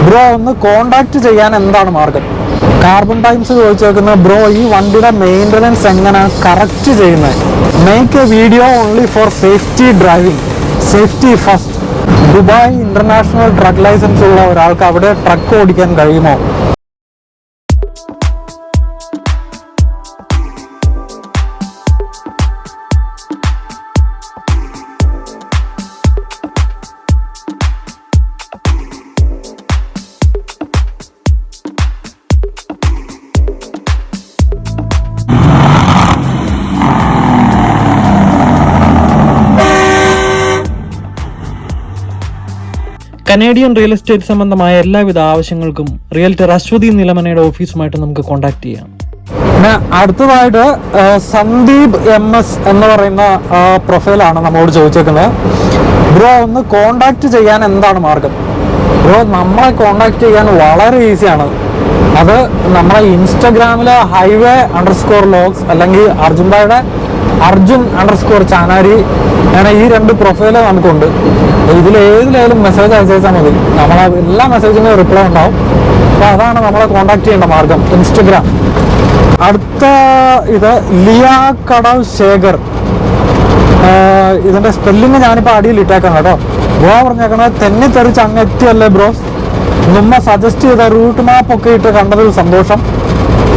Bro ഒന്ന് contact ചെയ്യാൻ എന്താണ് മാർഗം? കാർബൺ ടൈംസ് ചോദിച്ചേക്കുന്ന ബ്രോ ഈ വണ്ടിയുടെ മെയിൻ്റനൻസ് എങ്ങനെ കറക്റ്റ് ചെയ്യുന്നത്? Make a video only for safety driving, safety first. Dubai international truck licence ഉള്ള ഒരാൾക്ക് അവിടെ ട്രക്ക് ഓടിക്കാൻ കഴിയുമോ? കനേഡിയൻ റിയൽ എസ്റ്റേറ്റ് സംബന്ധമായ എല്ലാവിധ ആവശ്യങ്ങൾക്കും റിയൽറ്റർ അശ്വതി നിലമനയുടെ ഓഫീസുമായിട്ട് നമുക്ക് കോൺടാക്ട് ചെയ്യാം. പിന്നെ അടുത്തതായിട്ട് സന്ദീപ് MS എന്ന് പറയുന്ന പ്രൊഫൈലാണ് നമ്മളോട് ചോദിച്ചേക്കുന്നത്. ബ്രോ ഒന്ന് കോണ്ടാക്ട് ചെയ്യാൻ എന്താണ് മാർഗം? ബ്രോ നമ്മളെ കോണ്ടാക്ട് ചെയ്യാൻ വളരെ ഈസിയാണ്. അത് നമ്മളെ ഇൻസ്റ്റഗ്രാമിലെ highway_logs അല്ലെങ്കിൽ അർജുൻ_ചാനാരി അങ്ങനെ ഈ 2 പ്രൊഫൈല് നമുക്കുണ്ട്. ഇതിലേതിലായാലും മെസ്സേജ് അയച്ചാൽ മതി, നമ്മളെ എല്ലാ മെസ്സേജിനും റിപ്ലൈ ഉണ്ടാവും. അപ്പോൾ അതാണ് നമ്മളെ കോണ്ടാക്ട് ചെയ്യേണ്ട മാർഗം, ഇൻസ്റ്റഗ്രാം. അടുത്ത ഇത് ലിയാ കടവ് ശേഖർ. ഇതിൻ്റെ സ്പെല്ലിങ് ഞാനിപ്പോൾ അടിയിൽ ഇട്ടേക്കാം കേട്ടോ. ബ്രോ പറഞ്ഞേക്കണത് തെന്നിത്തെറിച്ച് അങ്ങെത്തിയല്ലേ ബ്രോ. നമ്മ സജസ്റ്റ് ചെയ്ത റൂട്ട് മാപ്പൊക്കെ ഇട്ട് കണ്ടതിൽ സന്തോഷം.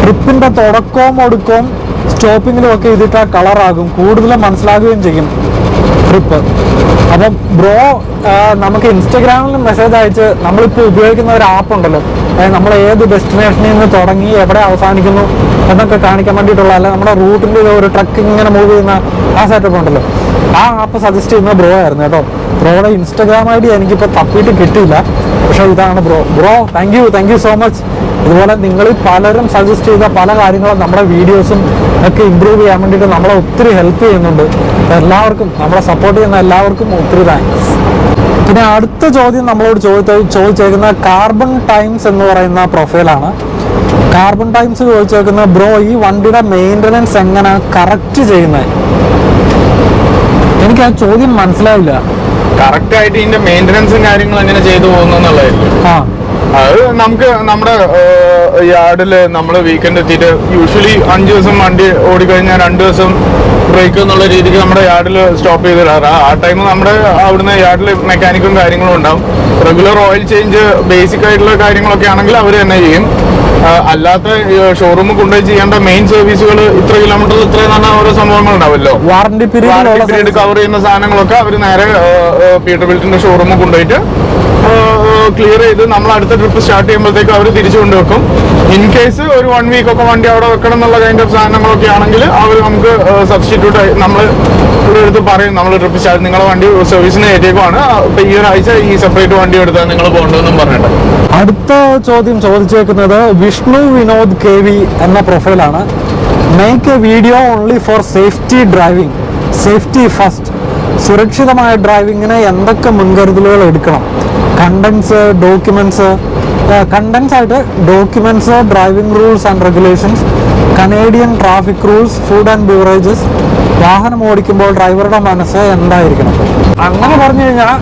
ട്രിപ്പിൻ്റെ തുടക്കവും ഒടുക്കവും സ്റ്റോപ്പിങ്ങിലും ഒക്കെ ഇതിട്ട് കളറാകും, കൂടുതലും മനസ്സിലാകുകയും ചെയ്യും ട്രിപ്പ്. അപ്പം ബ്രോ നമുക്ക് ഇൻസ്റ്റഗ്രാമിൽ മെസ്സേജ് അയച്ച് നമ്മളിപ്പോൾ ഉപയോഗിക്കുന്ന ഒരു ആപ്പ് ഉണ്ടല്ലോ, നമ്മൾ ഏത് ഡെസ്റ്റിനേഷനിൽ നിന്ന് തുടങ്ങി എവിടെ അവസാനിക്കുന്നു എന്നൊക്കെ കാണിക്കാൻ വേണ്ടിയിട്ടുള്ള, അല്ല നമ്മുടെ റൂട്ടിൻ്റെ ഒരു ട്രക്ക് ഇങ്ങനെ മൂവ് ചെയ്യുന്ന ആ സെറ്റപ്പ് ഉണ്ടല്ലോ, ആ ആപ്പ് സജസ്റ്റ് ചെയ്യുന്ന ബ്രോ ആയിരുന്നു കേട്ടോ. ബ്രോയുടെ ഇൻസ്റ്റഗ്രാം ID എനിക്കിപ്പോൾ തപ്പിയിട്ട് കിട്ടിയില്ല, പക്ഷേ ഇതാണ് bro thank you so much. ഇതുപോലെ നിങ്ങൾ പലരും സജസ്റ്റ് ചെയ്ത പല കാര്യങ്ങളും നമ്മുടെ വീഡിയോസും ഒക്കെ ഇമ്പ്രൂവ് ചെയ്യാൻ വേണ്ടിയിട്ട് നമ്മളെ ഒത്തിരി ഹെൽപ്പ് ചെയ്യുന്നുണ്ട്. എല്ലാവർക്കും, നമ്മളെ സപ്പോർട്ട് ചെയ്യുന്ന എല്ലാവർക്കും ഒത്തിരി താങ്ക്സ്. പിന്നെ അടുത്ത ചോദ്യം നമ്മളോട് ചോദിച്ചേക്കുന്ന കാർബൺ ടൈംസ് എന്ന് പറയുന്ന പ്രൊഫൈലാണ്. കാർബൺ ടൈംസ് ചോദിച്ചേക്കുന്ന ബ്രോ ഈ വണ്ടിയുടെ മെയിൻ്റനൻസ് എങ്ങനെ കറക്റ്റ് ചെയ്യുന്നത്? എനിക്ക് ആ ചോദ്യം മനസ്സിലായില്ല. കറക്റ്റ് ആയിട്ട് ഇതിന്റെ മെയിൻ്റനൻസും കാര്യങ്ങളും എങ്ങനെ ചെയ്തു പോകുന്നു എന്നുള്ളതായിരിക്കും. അത് നമുക്ക് നമ്മുടെ യാർഡില് നമ്മള് വീക്കെൻഡ് എത്തിയിട്ട് യൂഷ്വലി 5 ദിവസം വണ്ടി ഓടിക്കഴിഞ്ഞാൽ 2 ദിവസം ബ്രേക്ക് എന്നുള്ള രീതിക്ക് നമ്മുടെ യാർഡിൽ സ്റ്റോപ്പ് ചെയ്ത് തരാറ്. ആ ടൈം നമ്മുടെ അവിടുന്ന് യാർഡിൽ മെക്കാനിക്കും കാര്യങ്ങളും ഉണ്ടാവും. റെഗുലർ ഓയിൽ ചേഞ്ച് ബേസിക് ആയിട്ടുള്ള കാര്യങ്ങളൊക്കെ ആണെങ്കിൽ അവർ തന്നെ ചെയ്യും. അല്ലാത്ത ഷോറൂമിൽ കൊണ്ടുപോയി ചെയ്യേണ്ട മെയിൻ സർവീസുകൾ ഇത്ര കിലോമീറ്റർ ഇത്ര തന്നെ ഓരോ സംഭവങ്ങൾ ഉണ്ടാവല്ലോ, വാറന്റി പീരീഡ് കവർ ചെയ്യുന്ന സാധനങ്ങളൊക്കെ അവർ നേരെ പീറ്റർബിൽറ്റിന്റെ ഷോറൂമിൽ കൊണ്ടുപോയിട്ട് ക്ലിയർ ചെയ്ത് നമ്മൾ അടുത്ത ട്രിപ്പ് സ്റ്റാർട്ട് ചെയ്യുമ്പോഴത്തേക്ക് അവർ തിരിച്ചു കൊണ്ടുവെക്കും. ഇൻ കേസ് ഒരു 1 വീക്ക് ഒക്കെ വണ്ടി അവിടെ വെക്കണം എന്നുള്ള കൈൻഡ് ഓഫ് സാധനങ്ങളൊക്കെ ആണെങ്കിൽ അവർ നമുക്ക് സബ്സ്റ്റിറ്റ്യൂട്ട് നമ്മൾ എടുത്ത് പറയും, നമ്മൾ ട്രിപ്പ് സ്റ്റാർട്ട് നിങ്ങളെ വണ്ടി സർവീസിന് കയറ്റിയേക്കുവാണ്, ഇപ്പൊ ഈ ഒരാഴ്ച ഈ സെപ്പറേറ്റ് വണ്ടി എടുത്താൽ നിങ്ങൾ പോകേണ്ടതെന്നും പറഞ്ഞിട്ട്. അടുത്ത ചോദ്യം ചോദിച്ചേക്കുന്നത് വിഷ്ണു വിനോദ് KV എന്ന പ്രൊഫൈലാണ്. Make a video only for safety driving, safety first. സുരക്ഷിതമായ ഡ്രൈവിങ്ങിന് എന്തൊക്കെ മുൻകരുതലുകൾ എടുക്കണം? കണ്ടൻസ് ആയിട്ട് documents, driving rules and regulations, Canadian traffic rules, food and beverages, വാഹനം ഓടിക്കുമ്പോൾ ഡ്രൈവറുടെ മനസ്സ് എന്തായിരിക്കണം? അങ്ങനെ പറഞ്ഞു കഴിഞ്ഞാൽ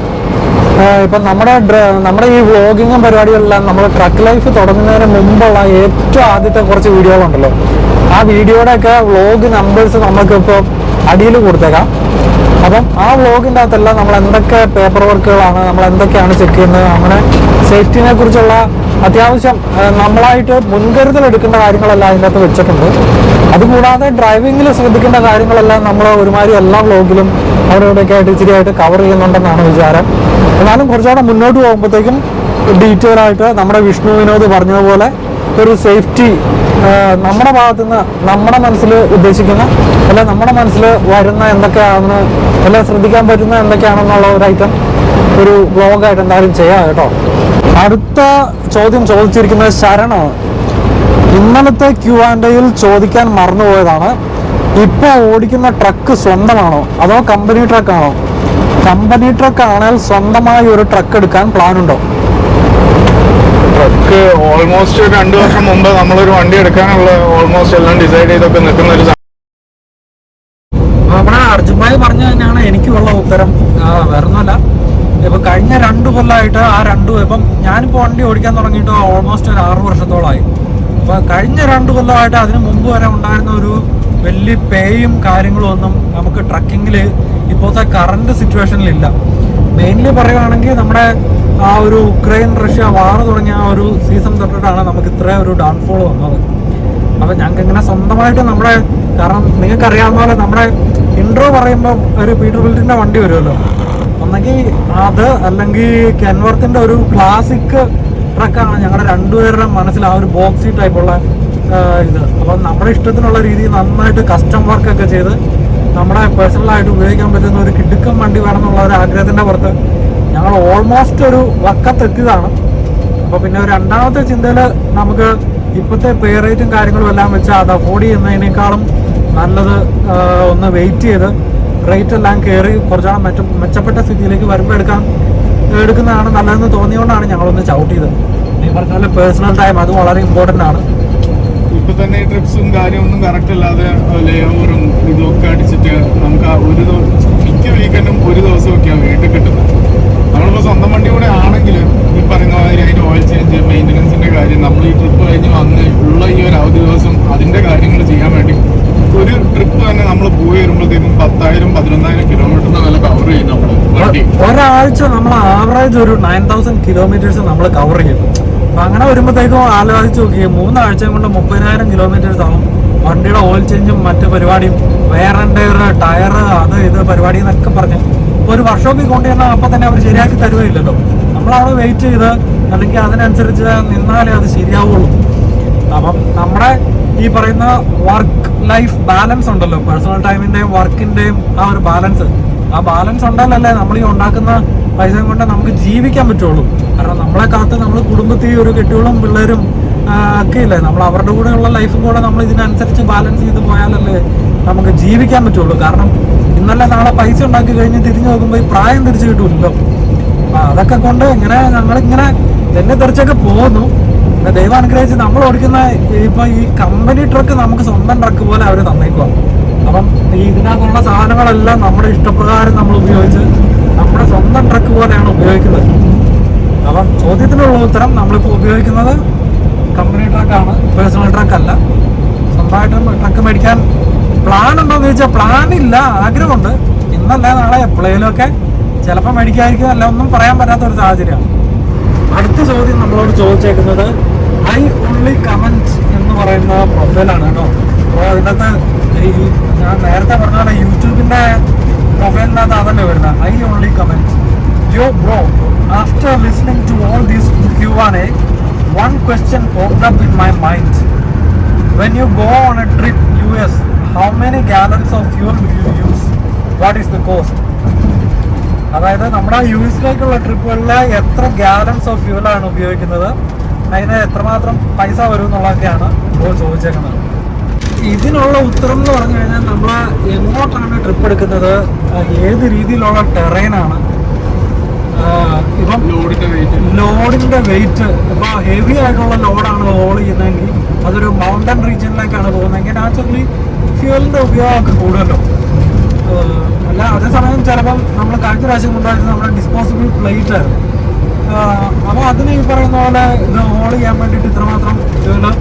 ഇപ്പം നമ്മുടെ ഈ വ്ളോഗിങ്ങും പരിപാടികളെല്ലാം നമ്മൾ ട്രക്ക് ലൈഫ് തുടങ്ങുന്നതിന് മുമ്പുള്ള ഏറ്റവും ആദ്യത്തെ കുറച്ച് വീഡിയോകളുണ്ടല്ലോ, ആ വീഡിയോയുടെയൊക്കെ വ്ളോഗ് നമ്പേഴ്സ് നമുക്കിപ്പോൾ അടിയിൽ കൊടുത്തേക്കാം. അപ്പം ആ വ്ളോഗിൻ്റെ അകത്തെല്ലാം നമ്മൾ എന്തൊക്കെ പേപ്പർ വർക്കുകളാണ്, നമ്മൾ എന്തൊക്കെയാണ് ചെക്ക് ചെയ്യുന്നത്, അങ്ങനെ സേഫ്റ്റിനെ കുറിച്ചുള്ള അത്യാവശ്യം നമ്മളായിട്ട് മുൻകരുതൽ എടുക്കേണ്ട കാര്യങ്ങളെല്ലാം അതിൻ്റെ അകത്ത് വെച്ചിട്ടുണ്ട്. അതുകൂടാതെ ഡ്രൈവിങ്ങിൽ ശ്രദ്ധിക്കേണ്ട കാര്യങ്ങളെല്ലാം നമ്മൾ ഒരുമാതിരി എല്ലാ വ്ളോഗിലും അവിടെ ഇവിടെയൊക്കെ ആയിട്ട് ഇച്ചിരി ആയിട്ട് കവർ ചെയ്യുന്നുണ്ടെന്നാണ് വിചാരം. എന്നാലും കുറച്ചുകൂടെ മുന്നോട്ട് പോകുമ്പോഴത്തേക്കും ഡീറ്റെയിൽ ആയിട്ട് നമ്മുടെ വിഷ്ണു വിനോദ് പറഞ്ഞതുപോലെ ഒരു സേഫ്റ്റി നമ്മുടെ ഭാഗത്തുനിന്ന് നമ്മുടെ മനസ്സിൽ ഉദ്ദേശിക്കുന്ന അല്ല നമ്മുടെ മനസ്സിൽ വരുന്ന എന്തൊക്കെയാണെന്ന് അല്ല ശ്രദ്ധിക്കാൻ പറ്റുന്ന എന്തൊക്കെയാണെന്നുള്ള ഒരു ഐറ്റം ഒരു വ്ളോഗായിട്ട് എന്തായാലും ചെയ്യാം കേട്ടോ. അടുത്ത ചോദ്യം ചോദിച്ചിരിക്കുന്നത് ശരണാണ്. ഇന്നലത്തെ Q&Aയിൽ ചോദിക്കാൻ മറന്നുപോയതാണ്. ഇപ്പോൾ ഓടിക്കുന്ന ട്രക്ക് സ്വന്തമാണോ അതോ കമ്പനി ട്രക്കാണോ? കമ്പനി ട്രക്ക് ആണെങ്കിൽ സ്വന്തമായി ഒരു ട്രക്ക് എടുക്കാൻ പ്ലാൻ ഉണ്ടോ? ട്രക്ക് ഓൾമോസ്റ്റ് 2 വർഷം മുമ്പ് നമ്മളൊരു വണ്ടി എടുക്കാനുള്ള ഓൾമോസ്റ്റ് എല്ലാം ഡിസൈഡ് ചെയ്തൊക്കെ നിൽക്കുന്ന ഒരു നമ്മുടെ അർജുൻ ഭായി പറഞ്ഞു തന്നെയാണ് എനിക്കുള്ള ഉത്തരം. വേറൊന്നുമല്ല, ഇപ്പൊ കഴിഞ്ഞ 2 കൊല്ലമായിട്ട് ആ ഇപ്പം ഞാനിപ്പോൾ വണ്ടി ഓടിക്കാൻ തുടങ്ങിയിട്ട് ഓൾമോസ്റ്റ് ഒരു 6 വർഷത്തോളമായി. അപ്പൊ കഴിഞ്ഞ 2 കൊല്ലമായിട്ട് അതിന് മുമ്പ് വരെ ഉണ്ടായിരുന്ന ഒരു വലിയ പേയും കാര്യങ്ങളും ഒന്നും നമുക്ക് ട്രക്കിങ്ങിൽ ഇപ്പോഴത്തെ കറണ്ട് സിറ്റുവേഷനിലില്ല. മെയിൻലി പറയുകയാണെങ്കിൽ നമ്മുടെ ആ ഒരു ഉക്രൈൻ റഷ്യ വാർ തുടങ്ങിയ ആ ഒരു സീസൺ തൊട്ടിട്ടാണ് നമുക്ക് ഇത്രയും ഒരു ഡൗൺഫോൾ വന്നത്. അപ്പം ഞങ്ങൾക്ക് ഇങ്ങനെ സ്വന്തമായിട്ട് നമ്മുടെ, കാരണം നിങ്ങൾക്ക് അറിയാവുന്ന പോലെ നമ്മുടെ ഇൻട്രോ പറയുമ്പോൾ ഒരു പീറ്റർബിൽറ്റിൻ്റെ വണ്ടി വരുമല്ലോ, ഒന്നെങ്കിൽ അത് അല്ലെങ്കിൽ കെൻവർത്തിൻ്റെ ഒരു ക്ലാസിക് ട്രക്കാണ് ഞങ്ങളുടെ 2 പേരുടെ മനസ്സിൽ ആ ഒരു ബോക്സി ടൈപ്പുള്ള ഇത്. അപ്പം നമ്മുടെ ഇഷ്ടത്തിനുള്ള രീതിയിൽ നന്നായിട്ട് കസ്റ്റം വർക്കൊക്കെ ചെയ്ത് നമ്മുടെ പേഴ്സണലായിട്ട് ഉപയോഗിക്കാൻ പറ്റുന്ന ഒരു കിടുക്കം വണ്ടി വേണമെന്നുള്ള ഒരു ആഗ്രഹത്തിൻ്റെ പുറത്ത് ഞങ്ങൾ ഓൾമോസ്റ്റ് ഒരു വക്കത്തെത്തിയതാണ്. അപ്പോൾ പിന്നെ ഒരു രണ്ടാമത്തെ ചിന്തയിൽ നമുക്ക് ഇപ്പോഴത്തെ പേ റേറ്റും കാര്യങ്ങളും എല്ലാം വെച്ച് അത് അഫോർഡ് ചെയ്യുന്നതിനേക്കാളും നല്ലത് ഒന്ന് വെയിറ്റ് ചെയ്ത് റേറ്റ് എല്ലാം കയറി കുറച്ചുകൂടെ മെച്ചപ്പെട്ട സ്ഥിതിയിലേക്ക് വരുമ്പോൾ എടുക്കുന്നതാണ് നല്ലതെന്ന് തോന്നിയോണ്ടാണ് ഞങ്ങളൊന്ന് ചവിട്ടിയത്. ഈ പറഞ്ഞ പോലെ പേഴ്സണൽ ടൈം അത് വളരെ ഇമ്പോർട്ടൻ്റ് ആണ്. ഇപ്പൊ തന്നെ ട്രിപ്സും കാര്യമൊന്നും കറക്റ്റ് അല്ലാതെ ലേ ഓവറും ഇതൊക്കെ അടിച്ചിട്ട് നമുക്ക് ഒരു മിക്ക വീക്കെൻഡും ഒരു ദിവസമൊക്കെയാണ് വീട്ടിൽ കിട്ടുന്നത്. നമ്മളിപ്പോൾ സ്വന്തം വണ്ടി കൂടെ ആണെങ്കിലും ഈ പറയുന്ന മാതിരി അതിൻ്റെ ഓയിൽ ചേഞ്ച്, മെയിൻ്റനൻസിൻ്റെ കാര്യം, നമ്മൾ ഈ ട്രിപ്പ് കഴിഞ്ഞ് വന്ന് ഉള്ള ഈ ഒരു അവധി ദിവസം അതിൻ്റെ കാര്യങ്ങൾ ചെയ്യാൻ വേണ്ടി ഒരു ട്രിപ്പ് തന്നെ നമ്മൾ പോയി വരുമ്പോഴത്തേക്കും 10,000-11,000 കിലോമീറ്ററിന് വില കവർ ചെയ്യും നമ്മൾ വണ്ടി. ഒരാഴ്ച നമ്മൾ ആവറേജ് ഒരു 9,000 കിലോമീറ്റേഴ്സ് നമ്മൾ കവർ ചെയ്യും. അപ്പം അങ്ങനെ വരുമ്പോഴത്തേക്കും ആലോചിച്ച് നോക്കി 3 ആഴ്ച കൊണ്ട് 30,000 കിലോമീറ്റേഴ്സ് ആവും. വണ്ടിയുടെ ഓയിൽ ചേഞ്ചും മറ്റു പരിപാടിയും, വെയർ ആൻഡ് ടയർ, അത് ഇത് പരിപാടി എന്നൊക്കെ പറഞ്ഞ് ഒരു വർക്ക്ഷോപ്പിൽ കൊണ്ടുവന്നാൽ അപ്പം തന്നെ അവർ ശരിയാക്കി തരുകയില്ലല്ലോ. നമ്മളവിടെ വെയിറ്റ് ചെയ്ത് അല്ലെങ്കിൽ അതിനനുസരിച്ച് നിന്നാലേ അത് ശരിയാവുള്ളൂ. അപ്പം നമ്മുടെ ഈ പറയുന്ന വർക്ക് ലൈഫ് ബാലൻസ് ഉണ്ടല്ലോ, പേഴ്സണൽ ടൈമിൻ്റെയും വർക്കിൻ്റെയും ആ ഒരു ബാലൻസ്, ആ ബാലൻസ് ഉണ്ടല്ലേ നമ്മൾ ഈ ഉണ്ടാക്കുന്ന പൈസ കൊണ്ട് നമുക്ക് ജീവിക്കാൻ പറ്റുള്ളൂ. കാരണം നമ്മളെ കാത്ത് നമ്മൾ കുടുംബത്തിൽ ഒരു കെട്ടികളും പിള്ളേരും ഒക്കെ ഇല്ലേ, നമ്മൾ അവരുടെ കൂടെയുള്ള ലൈഫും കൂടെ നമ്മൾ ഇതിനനുസരിച്ച് ബാലൻസ് ചെയ്ത് പോയാലല്ലേ നമുക്ക് ജീവിക്കാൻ പറ്റുള്ളൂ. കാരണം ഇന്നലെ നാളെ പൈസ ഉണ്ടാക്കി കഴിഞ്ഞ് തിരിഞ്ഞു നോക്കുമ്പോൾ ഈ പ്രായം തിരിച്ചു കിട്ടൂല്ലോ. അതൊക്കെ കൊണ്ട് ഇങ്ങനെ ഞങ്ങളിങ്ങനെ തന്നെ തെറിച്ചൊക്കെ പോകുന്നു. ദൈവം അനുഗ്രഹിച്ച് നമ്മൾ ഓടിക്കുന്ന ഇപ്പൊ ഈ കമ്പനി ട്രക്ക് നമുക്ക് സ്വന്തം ട്രക്ക് പോലെ അവർ തന്നേക്കുക. അപ്പം ഈ ഇതിനകത്തുള്ള സാധനങ്ങളെല്ലാം നമ്മുടെ ഇഷ്ടപ്രകാരം നമ്മൾ ഉപയോഗിച്ച് നമ്മുടെ സ്വന്തം ട്രക്ക് പോലെയാണ് ഉപയോഗിക്കുന്നത്. അപ്പം ചോദ്യത്തിനുള്ള ഉത്തരം നമ്മളിപ്പോൾ ഉപയോഗിക്കുന്നത് കമ്പനി ട്രക്കാണ്, പേഴ്സണൽ ട്രക്കല്ല. സ്വന്തമായിട്ടും ട്രക്ക് മേടിക്കാൻ പ്ലാൻ ഉണ്ടോയെന്ന് ചോദിച്ചാൽ പ്ലാനില്ല, ആഗ്രഹമുണ്ട്. ഇന്നല്ല നാളെ എപ്പോഴേലുമൊക്കെ ചിലപ്പോൾ മേടിക്കാതിരിക്കും, അല്ല ഒന്നും പറയാൻ പറ്റാത്തൊരു സാഹചര്യമാണ്. അടുത്ത ചോദ്യം നമ്മളോട് ചോദിച്ചേക്കുന്നത് ഐ ഓൺലി കമൻറ്റ് എന്ന് പറയുന്ന പ്രൊഫൈലാണ് കേട്ടോ. അപ്പോൾ അതിനകത്ത് ഈ ഞാൻ നേരത്തെ പറഞ്ഞ പോലെ യൂട്യൂബിൻ്റെ പ്രൊഫൈലിനകത്ത് അതല്ലേ വരുന്നത്, I only comment. Yo bro, after listening to all these Q&A, one question popped up in my mind. When you go on a trip US, how many gallons of fuel will you use? What is the cost? അതായത് നമ്മുടെ US-ലേക്കുള്ള ട്രിപ്പുകളിൽ എത്ര gallons of ഫ്യൂലാണ് ഉപയോഗിക്കുന്നത്, അതിന് എത്രമാത്രം പൈസ വരും എന്നുള്ളതൊക്കെയാണ് ഇപ്പോൾ ചോദിച്ചേക്കുന്നത്. ഇതിനുള്ള ഉത്തരം എന്ന് പറഞ്ഞു കഴിഞ്ഞാൽ നമ്മൾ എങ്ങോട്ടാണ് ട്രിപ്പ് എടുക്കുന്നത്, ഏത് രീതിയിലുള്ള ടെറൈനാണ്, ഇപ്പം ലോഡിൻ്റെ വെയിറ്റ്, ഇപ്പോൾ ഹെവി ആയിട്ടുള്ള ലോഡാണ് ഹോൾ ചെയ്യുന്നതെങ്കിൽ അതൊരു മൗണ്ടൻ റീജിയനിലേക്കാണ് പോകുന്നതെങ്കിൽ നാച്ചുറലി ഫ്യൂവലിൻ്റെ ഉപയോഗമൊക്കെ കൂടുതലോ. അല്ല അതേസമയം ചിലപ്പം നമ്മൾ കഴിഞ്ഞ പ്രാവശ്യം കൊണ്ടുവരുന്നത് നമ്മുടെ ഡിസ്പോസിബിൾ പ്ലേറ്റ് ആയിരുന്നു. അപ്പോൾ അതിന് ഈ പറയുന്ന പോലെ ഇത് ഹോൾ ചെയ്യാൻ വേണ്ടിയിട്ട് ഇത്രമാത്രം ഫ്യൂവല്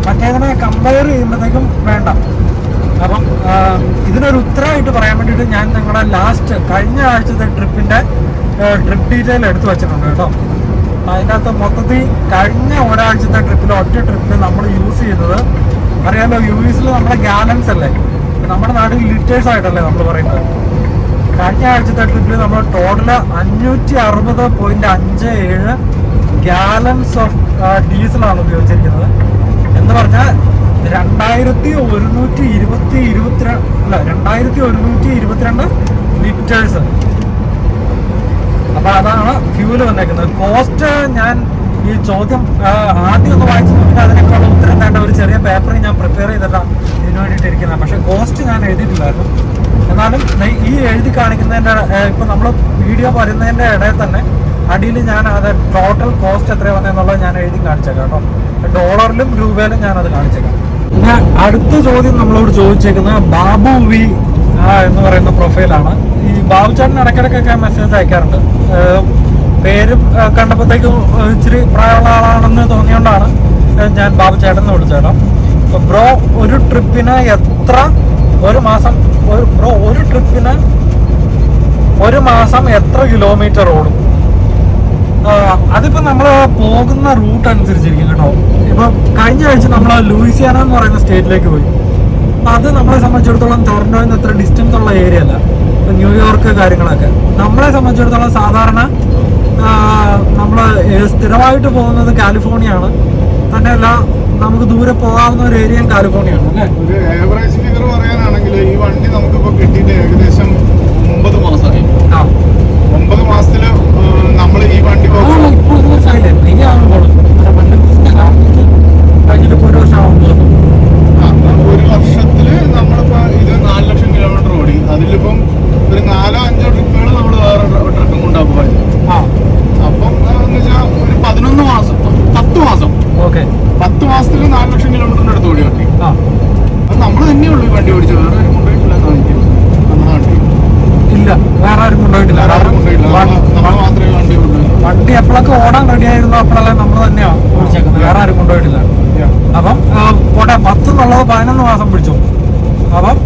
മറ്റേതിനെ കമ്പയർ ചെയ്യുമ്പോഴത്തേക്കും വേണ്ട. അപ്പം ഇതിനൊരു ഉത്തരമായിട്ട് പറയാൻ വേണ്ടിയിട്ട് ഞാൻ നിങ്ങളുടെ ലാസ്റ്റ് കഴിഞ്ഞ ആഴ്ചത്തെ ട്രിപ്പിൻ്റെ ട്രിപ്പ് ഡീറ്റെയിൽ എടുത്തു വെച്ചിട്ടുണ്ട് കേട്ടോ. അതിൻ്റെ അകത്ത് മൊത്തത്തിൽ കഴിഞ്ഞ ഒരാഴ്ചത്തെ ട്രിപ്പിൽ ഒറ്റ ട്രിപ്പിൽ നമ്മൾ യൂസ് ചെയ്തത് അറിയാമല്ലോ, US-ൽ നമ്മുടെ ഗാലൻസ് അല്ലേ, നമ്മുടെ നാട്ടിൽ ലിറ്റേഴ്സ് ആയിട്ടല്ലേ നമ്മൾ പറയുന്നത്. കഴിഞ്ഞ ആഴ്ചത്തെ ട്രിപ്പിൽ നമ്മൾ ടോട്ടൽ 560.57 ഗാലൻസ് ഓഫ് ഡീസലാണ് ഉപയോഗിച്ചിരിക്കുന്നത്. എന്ന് പറഞ്ഞാൽ 2122 ലിറ്റേഴ്സ്. അപ്പോൾ അതാണ് ഫ്യൂല് വന്നേക്കുന്നത്. കോസ്റ്റ് ഞാൻ ഈ ചോദ്യം ആദ്യം ഒന്ന് വായിച്ചു നോക്കിയിട്ട് അതിനേക്കാളും ഉത്തരം വേണ്ട ഒരു ചെറിയ പേപ്പർ ഞാൻ പ്രിപ്പയർ ചെയ്തിട്ടാണ് ഇതിന് വേണ്ടിയിട്ട് ഇരിക്കുന്നത്. പക്ഷേ കോസ്റ്റ് ഞാൻ എഴുതിയിട്ടില്ലായിരുന്നു. എന്നാലും ഈ എഴുതി കാണിക്കുന്നതിൻ്റെ ഇപ്പം നമ്മൾ വീഡിയോ വരുന്നതിൻ്റെ ഇടയിൽ തന്നെ അടിയിൽ ഞാൻ അത് ടോട്ടൽ കോസ്റ്റ് എത്രയാണ് വന്നതെന്നുള്ളത് ഞാൻ എഴുതി കാണിച്ചേക്കാം കേട്ടോ. ഡോളറിലും രൂപയിലും ഞാനത് കാണിച്ചേക്കാം. പിന്നെ അടുത്ത ചോദ്യം നമ്മളോട് ചോദിച്ചേക്കുന്നത് ബാബു വി എന്ന് പറയുന്ന പ്രൊഫൈലാണ്. ഈ ബാബുചേട്ടൻ ഇടയ്ക്കിടയ്ക്കൊക്കെ മെസ്സേജ് അയക്കാറുണ്ട്. പേരും കണ്ടപ്പോഴത്തേക്കും ഇച്ചിരി പ്രായമുള്ള ആളാണെന്ന് തോന്നിയോണ്ടാണ് ഞാൻ ബാബുചേട്ടൻ എന്ന് വിളിച്ചേട്ടോ. ബ്രോ ഒരു ട്രിപ്പിന് എത്ര ഒരു മാസം എത്ര കിലോമീറ്റർ ഓടും? അതിപ്പോ നമ്മൾ പോകുന്ന റൂട്ട് അനുസരിച്ചിരിക്കും കേട്ടോ. ഇപ്പൊ കഴിഞ്ഞ ആഴ്ച നമ്മൾ ലൂയിസിയാന എന്ന് പറയുന്ന സ്റ്റേറ്റിലേക്ക് പോയി. അത് നമ്മളെ സംബന്ധിച്ചിടത്തോളം ടൊറന്റോയിൽ നിന്ന് അത്ര ഡിസ്റ്റൻസ് ഉള്ള ഏരിയ അല്ല. ന്യൂയോർക്ക് കാര്യങ്ങളൊക്കെ നമ്മളെ സംബന്ധിച്ചിടത്തോളം സാധാരണ നമ്മൾ സ്ഥിരമായിട്ട് പോകുന്നത് കാലിഫോർണിയയാണ്. തന്നെയല്ല നമുക്ക് ദൂരെ പോകാവുന്ന ഒരു ഏരിയയും കാലിഫോർണിയാണ് അല്ലേ? ഒരു ആവറേജ് ഫിഗർ പറയാനാണെങ്കിൽ ഈ വണ്ടി നമുക്കിപ്പോൾ കിട്ടിയിട്ട് ഏകദേശം 9 മാസമായി. 9 മാസത്തില് നമ്മൾ ഈ വണ്ടി ഒരു വർഷത്തില് നമ്മളിപ്പോ ഇത് 4 ലക്ഷം കിലോമീറ്റർ ഓടി. അതിലിപ്പം ഒരു 4-5 ട്രിപ്പുകൾ നമ്മൾ വേറെ ട്രക്കും കൊണ്ടാണ് പോയത്. അപ്പം എന്ന് വെച്ചാൽ ഒരു 11 മാസം 10 മാസം 10 മാസത്തില് 4 ലക്ഷം കിലോമീറ്ററിന്റെ അടുത്ത് ഓടി വണ്ടി. അത് നമ്മൾ തന്നെയുള്ളൂ ഈ വണ്ടി ഓടിച്ചത്, വേറെ ആരും കൊണ്ടുപോയിട്ടില്ല. നമ്മുടെ വണ്ടി ഇല്ല, വേറെ ആരും കൊണ്ടുപോയിട്ടില്ല. നമ്മൾ മാത്രമേ വണ്ടി കൊണ്ടുപോയി. വണ്ടി എപ്പോഴൊക്കെ ഓടാൻ റെഡി ആയിരുന്നു അപ്പോഴെല്ലാം നമ്മൾ തന്നെയാണ് ഓടിച്ചേക്കുന്നത്, വേറെ ആരും കൊണ്ടുപോയിട്ടില്ല. അപ്പം പോട്ടെ, 10 എന്നുള്ളത് 11 മാസം പിടിച്ചു. അപ്പം